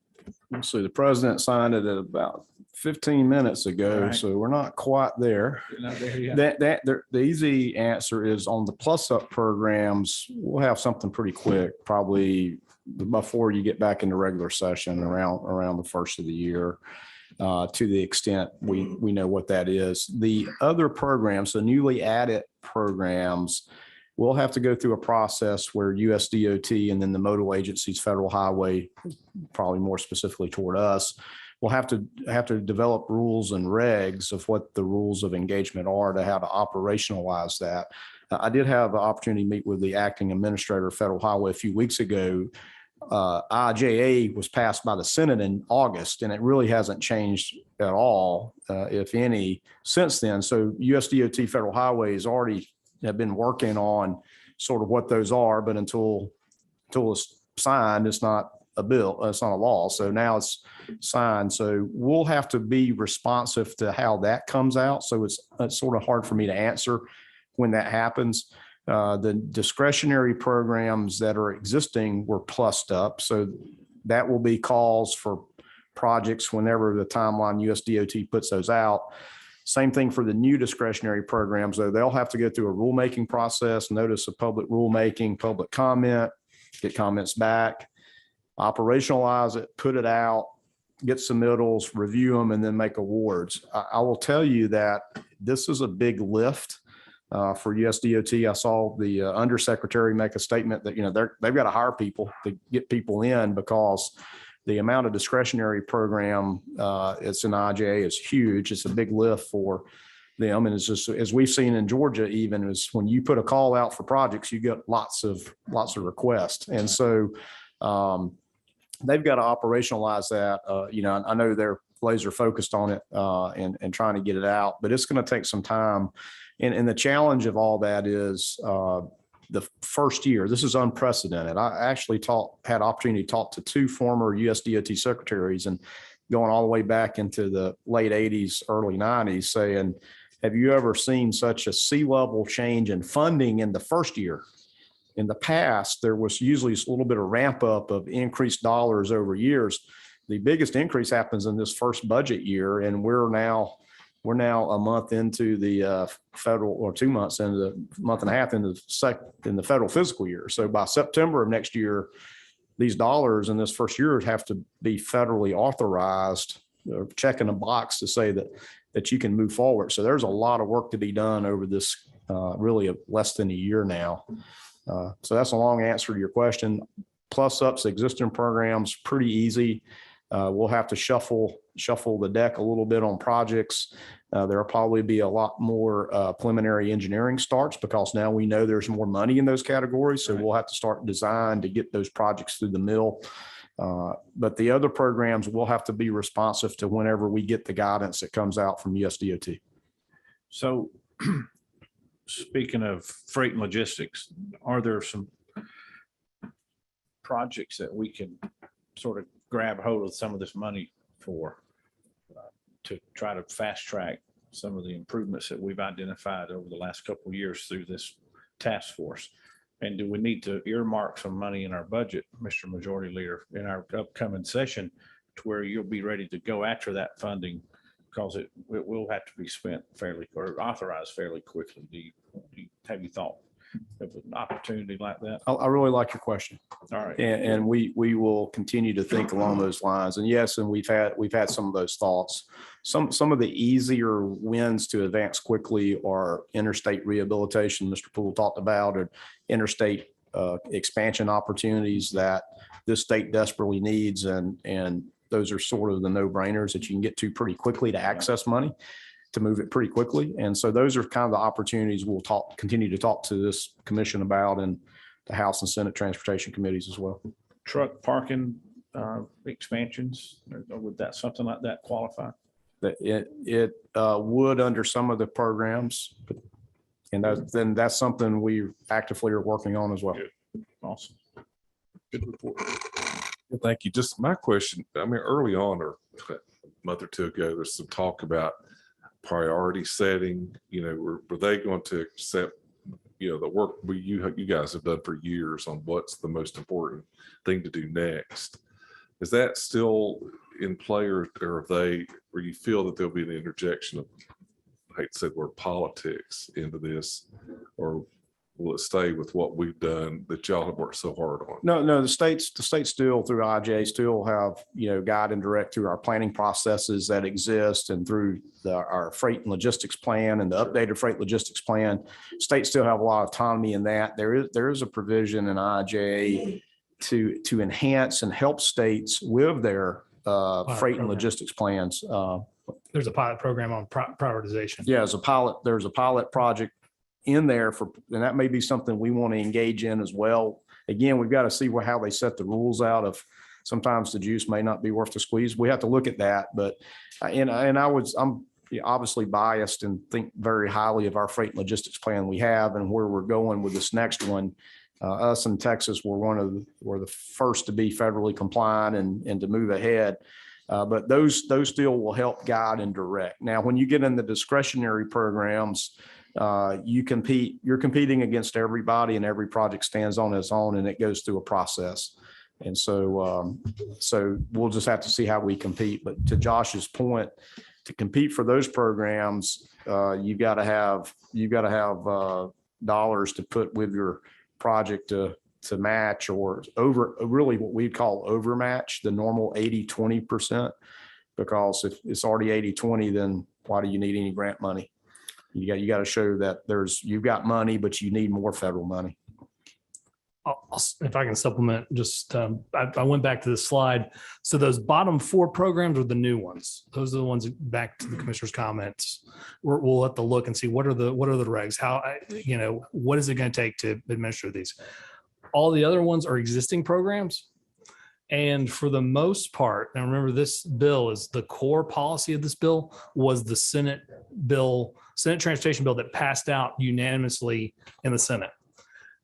Let's see, the president signed it at about 15 minutes ago, Right. So we're not quite there. You're not there yet? The easy answer is on the plus up programs, we'll have something pretty quick, probably before you get back into regular session around the first of the year. To the extent we know what that is. The other programs, the newly added programs, we'll have to go through a process where USDOT and then the modal agencies, Federal Highway, probably more specifically toward us, will have to develop rules and regs of what the rules of engagement are to how to operationalize that. I did have the opportunity to meet with the acting administrator of Federal Highway a few weeks ago. IJA was passed by the Senate in August, and it really hasn't changed at all, if any, since then. So USDOT Federal Highways already have been working on sort of what those are, but until it's signed, it's not a bill. It's not a law. So now it's signed. So we'll have to be responsive to how that comes out. So it's sort of hard for me to answer when that happens. The discretionary programs that are existing were plussed up. So that will be calls for projects whenever the timeline USDOT puts those out. Same thing for the new discretionary programs, though. They'll have to go through a rulemaking process, notice of public rulemaking, public comment, get comments back, operationalize it, put it out, get submittals, review them, and then make awards. I will tell you that this is a big lift for USDOT. I saw the undersecretary make a statement that, they've got to hire people to get people in because the amount of discretionary program it's in IJA is huge. It's a big lift for them. And it's just, as we've seen in Georgia, even is when you put a call out for projects, you get lots of requests. And so they've got to operationalize that. I know they're laser focused on it and trying to get it out, but it's going to take some time. And the challenge of all that is the first year. This is unprecedented. I actually had opportunity to talk to two former USDOT secretaries and going all the way back into the late 80s, early 90s, saying, have you ever seen such a sea-level change in funding in the first year? In the past, there was usually a little bit of ramp up of increased dollars over years. The biggest increase happens in this first budget year, and we're now a month into the federal, or 2 months into the month and a half in the federal fiscal year. So by September of next year, these dollars in this first year have to be federally authorized, checking a box to say that you can move forward. So there's a lot of work to be done over this really less than a year now. So that's a long answer to your question. Plus ups existing programs, pretty easy. We'll have to shuffle the deck a little bit on projects. There'll probably be a lot more preliminary engineering starts because now we know there's more money in those categories. So we'll have to start design to get those projects through the mill. But the other programs will have to be responsive to whenever we get the guidance that comes out from USDOT. So speaking of freight and logistics, are there some projects that we can sort of grab hold of some of this money for to try to fast track some of the improvements that we've identified over the last couple of years through this task force? And do we need to earmark some money in our budget, Mr. Majority Leader, in our upcoming session to where you'll be ready to go after that funding? Because it will have to be spent fairly or authorized fairly quickly. Have you thought of an opportunity like that? I really like your question. All right. And we will continue to think along those lines. And yes, and we've had some of those thoughts. Some of the easier wins to advance quickly are interstate rehabilitation, Mr. Poole talked about, or interstate expansion opportunities that this state desperately needs. And those are sort of the no-brainers that you can get to pretty quickly to access money, to move it pretty quickly. And so those are kind of the opportunities we'll continue to talk to this commission about, and the House and Senate Transportation Committees as well. Truck parking expansions, or would that something like that qualify? That it would under some of the programs, and then that's something we actively are working on as well. Awesome. Good report. Thank you. Just my question, early on, or a month or two ago, there's some talk about priority setting. Were they going to accept, the work you guys have done for years on what's the most important thing to do next? Is that still in play, or you feel that there'll be an interjection of, I hate to say the word politics into this, or will it stay with what we've done that y'all have worked so hard on? No, the states still through IJ still have, guide and direct through our planning processes that exist, and through our freight and logistics plan and the updated freight logistics plan. States still have a lot of autonomy in that. There is a provision in IJ to enhance and help states with their freight and logistics plans. There's a pilot program on prioritization. Yeah, there's a pilot project in there and that may be something we want to engage in as well. Again, we've got to see how they set the rules out. Of sometimes the juice may not be worth the squeeze. We have to look at that. But I'm obviously biased and think very highly of our freight and logistics plan we have and where we're going with this next one. Us in Texas were the first to be federally compliant and to move ahead. But those still will help guide and direct. Now, when you get in the discretionary programs, you're competing against everybody, and every project stands on its own, and it goes through a process. And so we'll just have to see how we compete. But to Josh's point, to compete for those programs, you've got to have dollars to put with your project to match or over, really what we'd call overmatch the normal 80-20%. Because if it's already 80-20, then why do you need any grant money? You got to show that you've got money, but you need more federal money. If I can supplement, just I went back to the slide. So those bottom 4 programs are the new ones. Those are the ones, back to the commissioner's comments. We'll have to look and see what are the regs, how, what is it going to take to administer these? All the other ones are existing programs. And for the most part, now remember, this bill is the core policy of this bill was the Senate transportation bill that passed out unanimously in the Senate.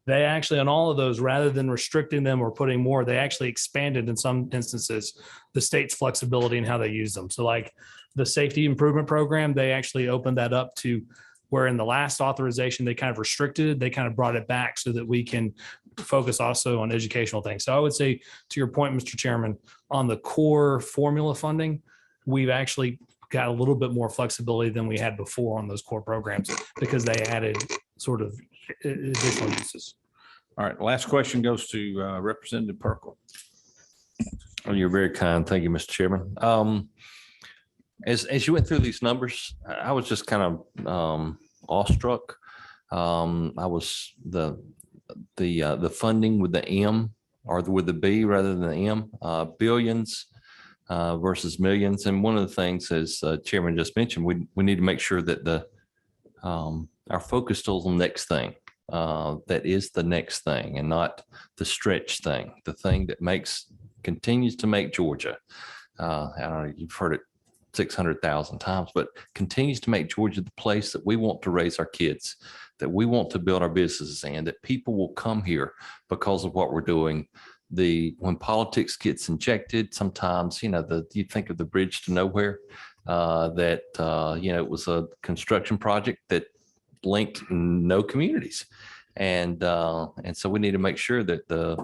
They actually, on all of those, rather than restricting them or putting more, they actually expanded in some instances the state's flexibility in how they use them. So like the safety improvement program, they actually opened that up to where in the last authorization, they kind of restricted it. They kind of brought it back so that we can focus also on educational things. So I would say, to your point, Mr. Chairman, on the core formula funding, we've actually got a little bit more flexibility than we had before on those core programs because they added sort of additional uses. All right, last question goes to Representative Perkle. Oh, you're very kind. Thank you, Mr. Chairman. As you went through these numbers, I was just kind of awestruck. I was the funding with the M or with the B rather than the M, billions versus millions. And one of the things, as Chairman just mentioned, we need to make sure that our focus still is on the next thing. That is the next thing and not the stretch thing, the thing that continues to make Georgia. I don't know, you've heard it 600,000 times, but continues to make Georgia the place that we want to raise our kids, that we want to build our businesses in, that people will come here because of what we're doing. When politics gets injected, sometimes, you think of the bridge to nowhere, it was a construction project that linked no communities. And so we need to make sure that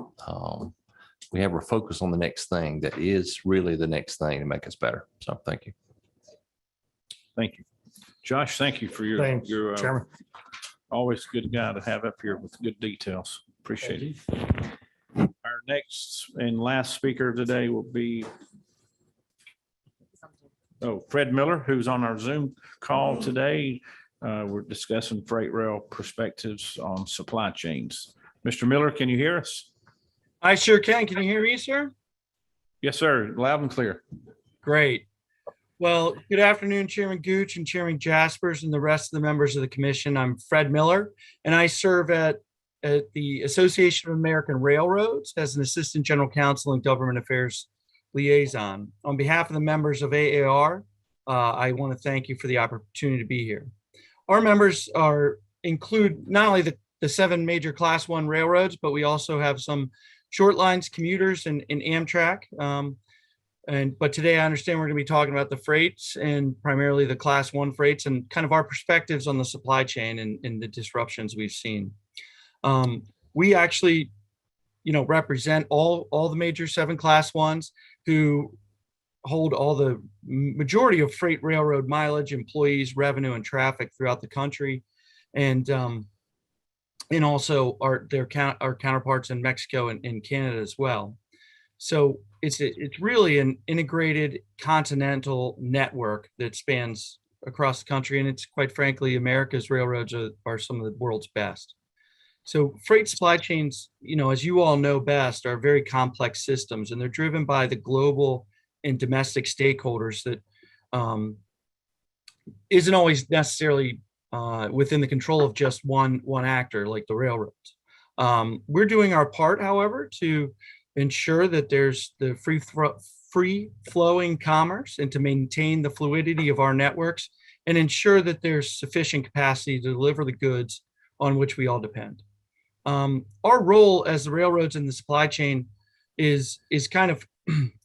we have our focus on the next thing that is really the next thing to make us better. So thank you. Thank you. Josh, thank you for your Chairman. Always good guy to have up here with good details. Appreciate it. Our next and last speaker today will be Fred Miller, who's on our Zoom call today. We're discussing freight rail perspectives on supply chains. Mr. Miller, can you hear us? I sure can. Can you hear me, sir? Yes, sir. Loud and clear. Great. Well, good afternoon, Chairman Gooch and Chairman Jaspers and the rest of the members of the commission. I'm Fred Miller, and I serve at the Association of American Railroads as an Assistant General Counsel and Government Affairs Liaison. On behalf of the members of AAR, I want to thank you for the opportunity to be here. Our members include not only the 7 major Class 1 railroads, but we also have some short lines, commuters, and Amtrak. But today I understand we're going to be talking about the freights and primarily the Class 1 freights and kind of our perspectives on the supply chain and the disruptions we've seen. We actually, represent all the major 7 Class 1s who hold all the majority of freight railroad mileage, employees, revenue, and traffic throughout the country. And also our counterparts in Mexico and Canada as well. So it's really an integrated continental network that spans across the country. And it's quite frankly, America's railroads are some of the world's best. So freight supply chains, as you all know best, are very complex systems, and they're driven by the global and domestic stakeholders that isn't always necessarily within the control of just one actor like the railroads. We're doing our part, however, to ensure that there's the free flowing commerce and to maintain the fluidity of our networks and ensure that there's sufficient capacity to deliver the goods on which we all depend. Our role as the railroads in the supply chain is kind of,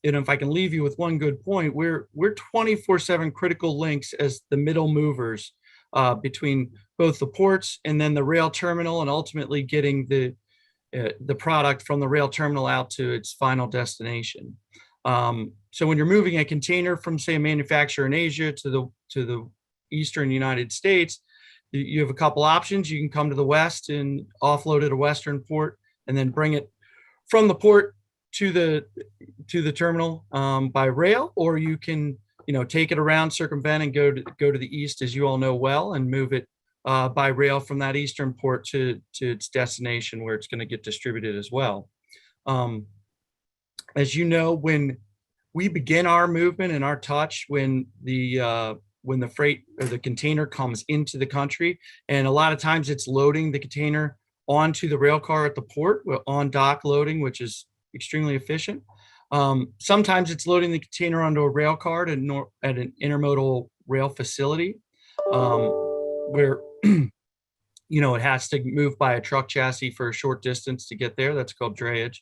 if I can leave you with one good point, we're 24/7 critical links as the middle movers between both the ports and then the rail terminal, and ultimately getting the product from the rail terminal out to its final destination. So when you're moving a container from, say, a manufacturer in Asia to the Eastern United States, you have a couple options. You can come to the West and offload at a Western port, and then bring it from the port to the terminal by rail, or you can, take it around, circumvent, and go to the east, as you all know well, and move it by rail from that eastern port to its destination, where it's going to get distributed as well. As you know, when we begin our movement and our touch, when the freight or the container comes into the country, and a lot of times it's loading the container onto the rail car at the port, on dock loading, which is extremely efficient. Sometimes it's loading the container onto a rail car at an intermodal rail facility, where it has to move by a truck chassis for a short distance to get there. That's called drayage.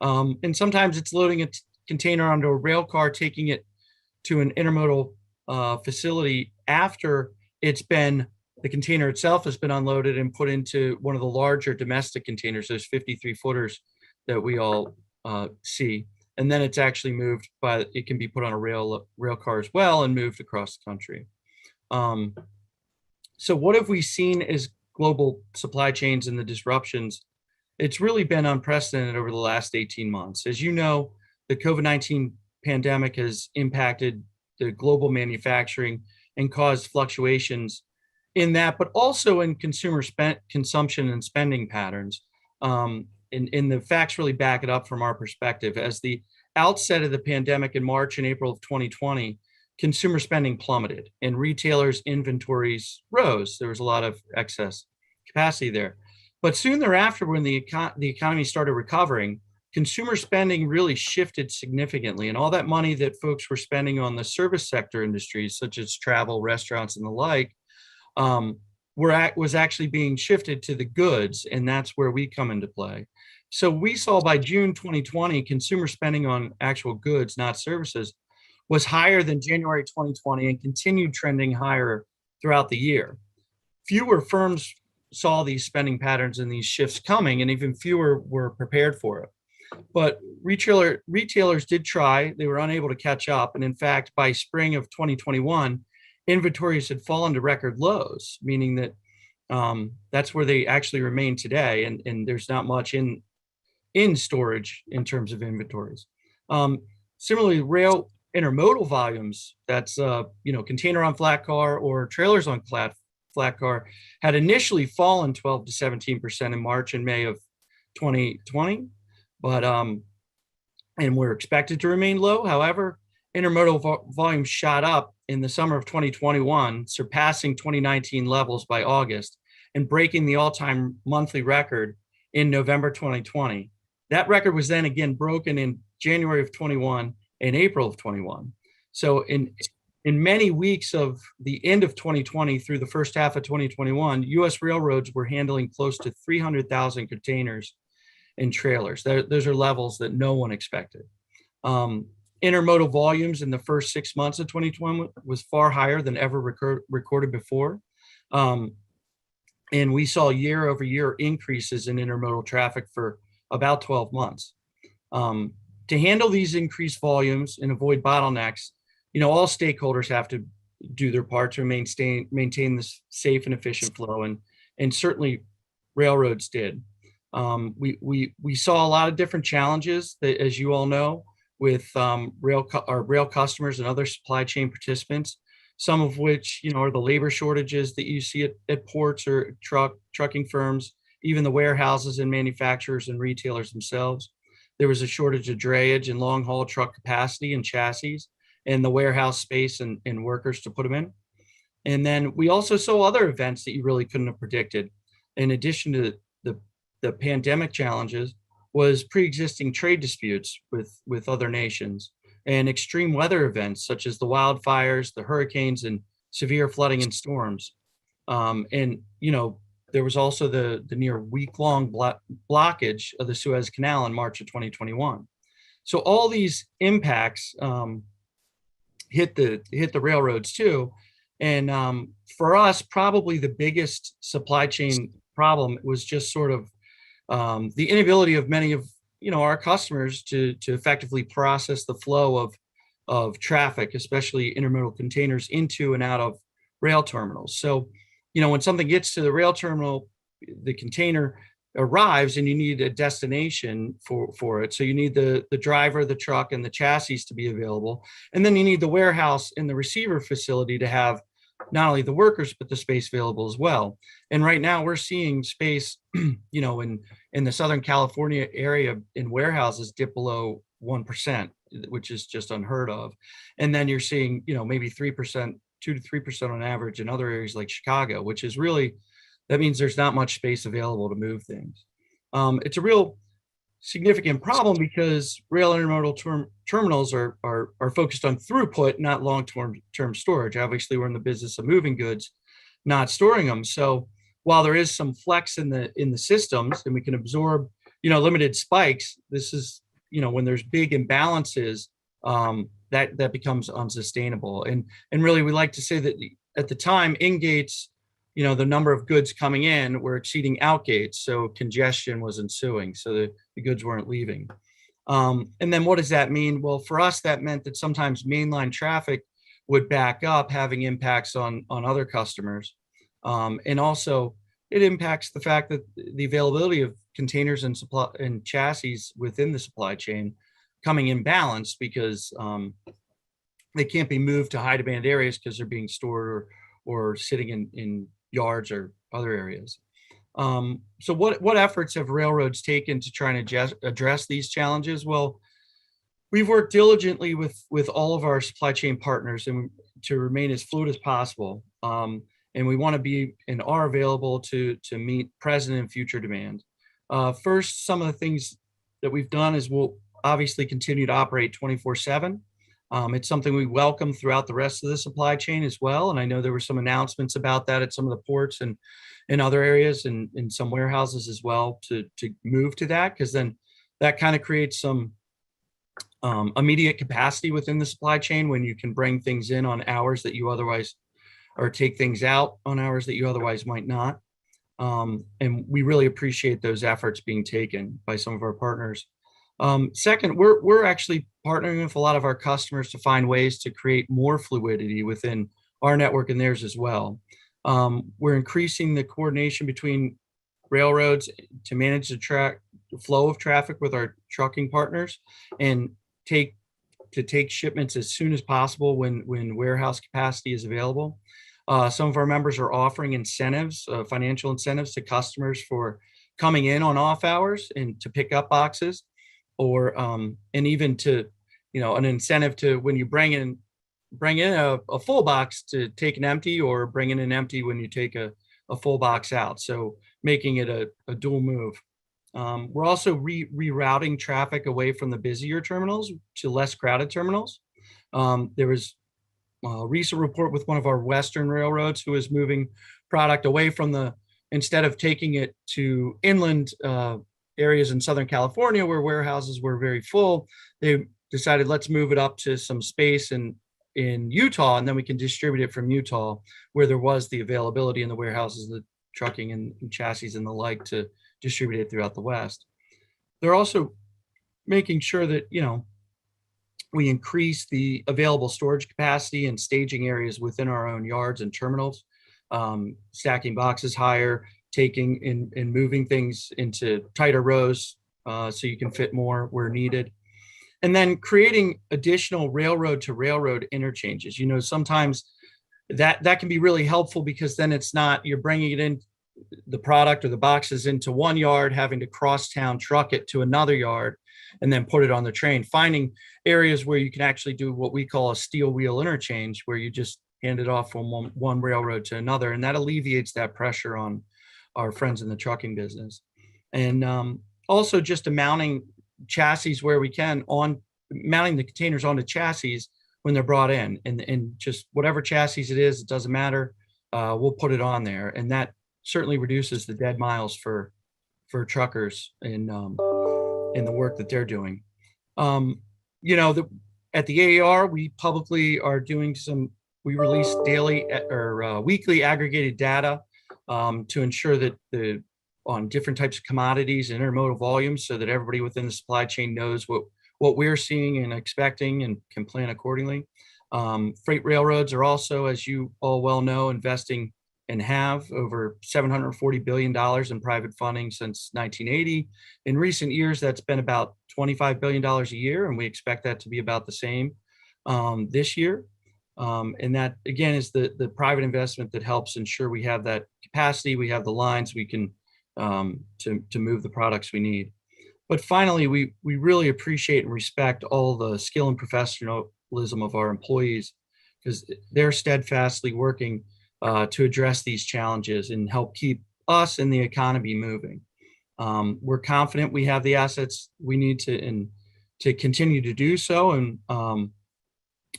And sometimes it's loading a container onto a rail car, taking it to an intermodal facility after the container itself has been unloaded and put into one of the larger domestic containers, those 53 footers that we all see. And then it's actually moved it can be put on a rail car as well and moved across the country. So what have we seen as global supply chains and the disruptions? It's really been unprecedented over the last 18 months. As you know, the COVID-19 pandemic has impacted the global manufacturing and caused fluctuations in that, but also in consumer consumption and spending patterns. And the facts really back it up from our perspective. As the outset of the pandemic in March and April of 2020, consumer spending plummeted and retailers' inventories rose. There was a lot of excess capacity there. But soon thereafter, when the economy started recovering, consumer spending really shifted significantly. And all that money that folks were spending on the service sector industries, such as travel, restaurants, and the like, was actually being shifted to the goods. And that's where we come into play. So we saw by June 2020, consumer spending on actual goods, not services, was higher than January 2020 and continued trending higher throughout the year. Fewer firms saw these spending patterns and these shifts coming, and even fewer were prepared for it. But retailers did try. They were unable to catch up. And in fact, by spring of 2021, inventories had fallen to record lows, meaning that that's where they actually remain today. And there's not much in storage in terms of inventories. Similarly, rail intermodal volumes, that's container on flat car or trailers on flat car, had initially fallen 12 to 17% in March and May of 2020, but and were expected to remain low. However, intermodal volume shot up in the summer of 2021, surpassing 2019 levels by August and breaking the all-time monthly record in November 2020. That record was then again broken in January of 21 and April of 21. So in many weeks of the end of 2020 through the first half of 2021, U.S. railroads were handling close to 300,000 containers and trailers. Those are levels that no one expected. Intermodal volumes in the first 6 months of 2020 was far higher than ever recorded before. And we saw year over year increases in intermodal traffic for about 12 months. To handle these increased volumes and avoid bottlenecks, all stakeholders have to do their part to maintain this safe and efficient flow, and certainly railroads did. We saw a lot of different challenges that, as you all know, with our rail customers and other supply chain participants, some of which are the labor shortages that you see at ports or trucking firms, even the warehouses and manufacturers and retailers themselves. There was a shortage of drayage and long haul truck capacity and chassis and the warehouse space and workers to put them in. And then we also saw other events that you really couldn't have predicted. In addition to the pandemic challenges, was pre-existing trade disputes with other nations and extreme weather events such as the wildfires, the hurricanes, and severe flooding and storms. There was also the near week-long blockage of the Suez Canal in March of 2021. So all these impacts hit the railroads too. And for us, probably the biggest supply chain problem was just sort of the inability of many of our customers to effectively process the flow of traffic, especially intermodal containers into and out of rail terminals. So, when something gets to the rail terminal, the container arrives and you need a destination for it. So you need the driver, the truck, and the chassis to be available. And then you need the warehouse and the receiver facility to have not only the workers, but the space available as well. And right now we're seeing space, in the Southern California area in warehouses dip below 1%, which is just unheard of. And then you're seeing, maybe 3%, 2 to 3% on average in other areas like Chicago, which is really, that means there's not much space available to move things. It's a real significant problem because rail intermodal terminals are focused on throughput, not long-term storage. Obviously, we're in the business of moving goods, not storing them. So while there is some flex in the systems and we can absorb, limited spikes, this is, when there's big imbalances, that becomes unsustainable. And really, we like to say that at the time, in-gates, the number of goods coming in were exceeding outgates. So congestion was ensuing. So the goods weren't leaving. And then what does that mean? Well, for us, that meant that sometimes mainline traffic would back up, having impacts on other customers. And also it impacts the fact that the availability of containers and supply and chassis within the supply chain coming imbalanced because they can't be moved to high demand areas because they're being stored or sitting in yards or other areas. So what efforts have railroads taken to try and address these challenges? Well, we've worked diligently with all of our supply chain partners and to remain as fluid as possible. And we want to be and are available to meet present and future demand. First, some of the things that we've done is we'll obviously continue to operate 24/7. It's something we welcome throughout the rest of the supply chain as well. And I know there were some announcements about that at some of the ports and in other areas and in some warehouses as well to move to that, because then that kind of creates some immediate capacity within the supply chain when you can bring things in on hours that you otherwise, or take things out on hours that you otherwise might not. And we really appreciate those efforts being taken by some of our partners. Second, we're actually partnering with a lot of our customers to find ways to create more fluidity within our network and theirs as well. We're increasing the coordination between railroads to manage the flow of traffic with our trucking partners and take shipments as soon as possible when warehouse capacity is available. Some of our members are offering incentives, financial incentives to customers for coming in on off hours and to pick up boxes. Or and even to, an incentive to when you bring in a full box to take an empty, or bring in an empty when you take a full box out. So making it a dual move. We're also rerouting traffic away from the busier terminals to less crowded terminals. There was a recent report with one of our Western railroads who is moving product away from instead of taking it to inland areas in Southern California where warehouses were very full, they decided let's move it up to some space in Utah, and then we can distribute it from Utah where there was the availability in the warehouses, the trucking and chassis and the like to distribute it throughout the West. They're also making sure that, we increase the available storage capacity and staging areas within our own yards and terminals, stacking boxes higher, taking and moving things into tighter rows so you can fit more where needed. And then creating additional railroad to railroad interchanges. Sometimes that can be really helpful because then it's not, you're bringing it in, the product or the boxes into one yard, having to cross town truck it to another yard and then put it on the train. Finding areas where you can actually do what we call a steel wheel interchange, where you just hand it off from one railroad to another. And that alleviates that pressure on our friends in the trucking business. And also just mounting chassis where we can, mounting the containers onto chassis when they're brought in, and just whatever chassis it is, it doesn't matter. We'll put it on there. And that certainly reduces the dead miles for truckers in the work that they're doing. You know, at the AAR, we publicly are doing we release daily or weekly aggregated data to ensure that on different types of commodities and intermodal volumes, so that everybody within the supply chain knows what we're seeing and expecting and can plan accordingly. Freight railroads are also, as you all well know, investing and have over $740 billion in private funding since 1980. In recent years, that's been about $25 billion a year, and we expect that to be about the same this year. And that, again, is the private investment that helps ensure we have that capacity, we have the lines, we can to move the products we need. But finally, we really appreciate and respect all the skill and professionalism of our employees, because they're steadfastly working to address these challenges and help keep us and the economy moving. We're confident we have the assets we need to continue to do so, and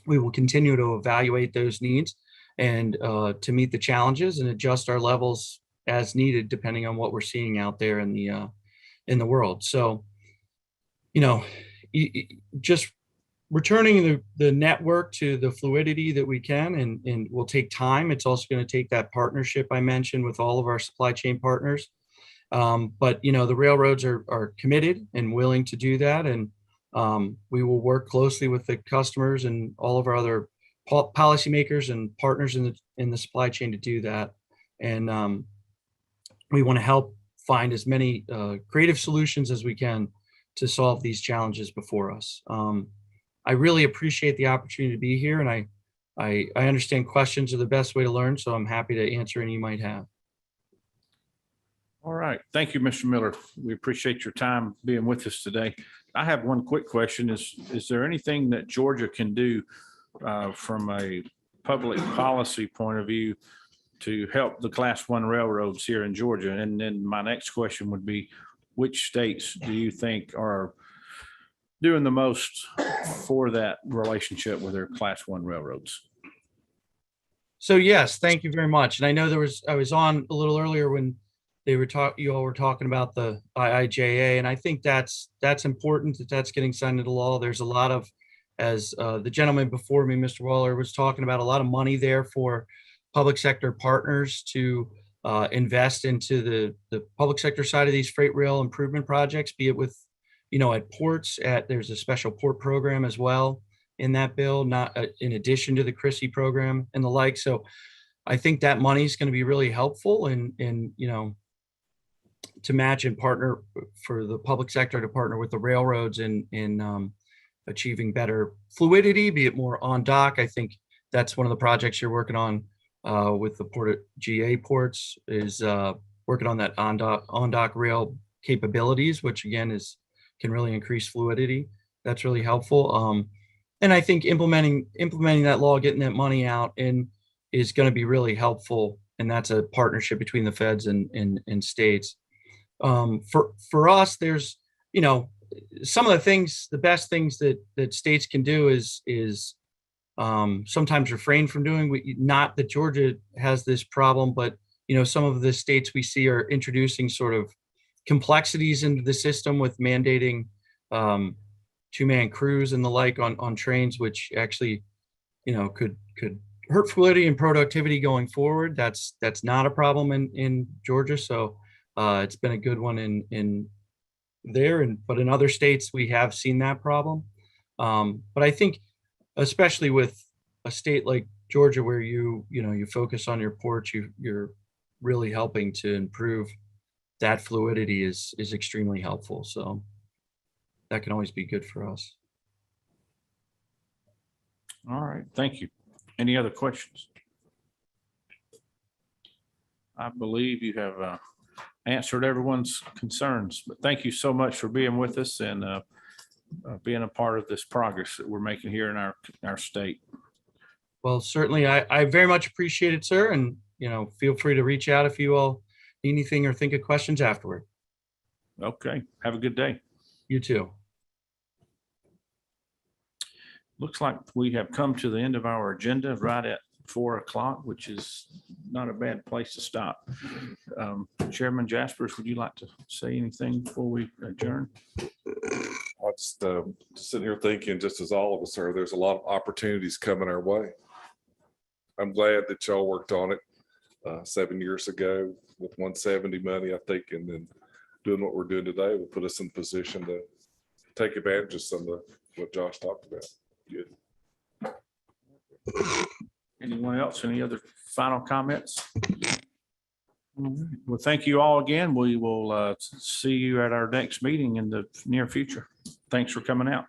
we will continue to evaluate those needs and to meet the challenges and adjust our levels as needed, depending on what we're seeing out there in the world. So, you know, just returning the network to the fluidity that we can, and will take time. It's also going to take that partnership I mentioned with all of our supply chain partners. But, you know, the railroads are committed and willing to do that. And we will work closely with the customers and all of our other policymakers and partners in the supply chain to do that. And we want to help find as many creative solutions as we can to solve these challenges before us. I really appreciate the opportunity to be here, and I understand questions are the best way to learn, so I'm happy to answer any you might have. All right. Thank you, Mr. Miller. We appreciate your time being with us today. I have one quick question. Is there anything that Georgia can do from a public policy point of view to help the Class 1 railroads here in Georgia? And then my next question would be, which states do you think are doing the most for that relationship with their Class 1 railroads? So yes, thank you very much. And I know I was on a little earlier when you all were talking about the IIJA, and I think that's important that's getting signed into law. There's a lot of, as the gentleman before me, Mr. Waller, was talking about, a lot of money there for public sector partners to invest into the public sector side of these freight rail improvement projects, be it with, you know, at ports. There's a special port program as well in that bill, not in addition to the Chrissy program and the like. So I think that money is going to be really helpful in you know, to match and partner for the public sector to partner with the railroads in achieving better fluidity, be it more on dock. I think that's one of the projects you're working on with the port of GA ports, is working on that on dock rail capabilities, which again can really increase fluidity. That's really helpful. And I think implementing that law, getting that money out, is going to be really helpful. And that's a partnership between the feds and states. For us, there's, you know, some of the best things that states can do is sometimes refrain from doing. Not that Georgia has this problem, but, you know, some of the states we see are introducing sort of complexities into the system with mandating two-man crews and the like on trains, which actually, you know, could hurt fluidity and productivity going forward. That's not a problem in Georgia. So it's been a good one in there, but in other states we have seen that problem. But I think especially with a state like Georgia, where you focus on your ports, you're really helping to improve that fluidity is extremely helpful. So that can always be good for us. All right. Thank you. Any other questions? I believe you have answered everyone's concerns, but thank you so much for being with us and being a part of this progress that we're making here in our state. Well, certainly I very much appreciate it, sir. And, you know, feel free to reach out if you all need anything or think of questions afterward. Okay. Have a good day. You too. Looks like we have come to the end of our agenda right at 4 o'clock, which is not a bad place to stop. Chairman Jaspers, would you like to say anything before we adjourn? I just sitting here thinking, just as all of us are, there's a lot of opportunities coming our way. I'm glad that y'all worked on it 7 years ago with 170 money, I think, and then doing what we're doing today will put us in position to take advantage of some of what Josh talked about. Good. Anyone else? Any other final comments? All right. Well, thank you all again. We will see you at our next meeting in the near future. Thanks for coming out.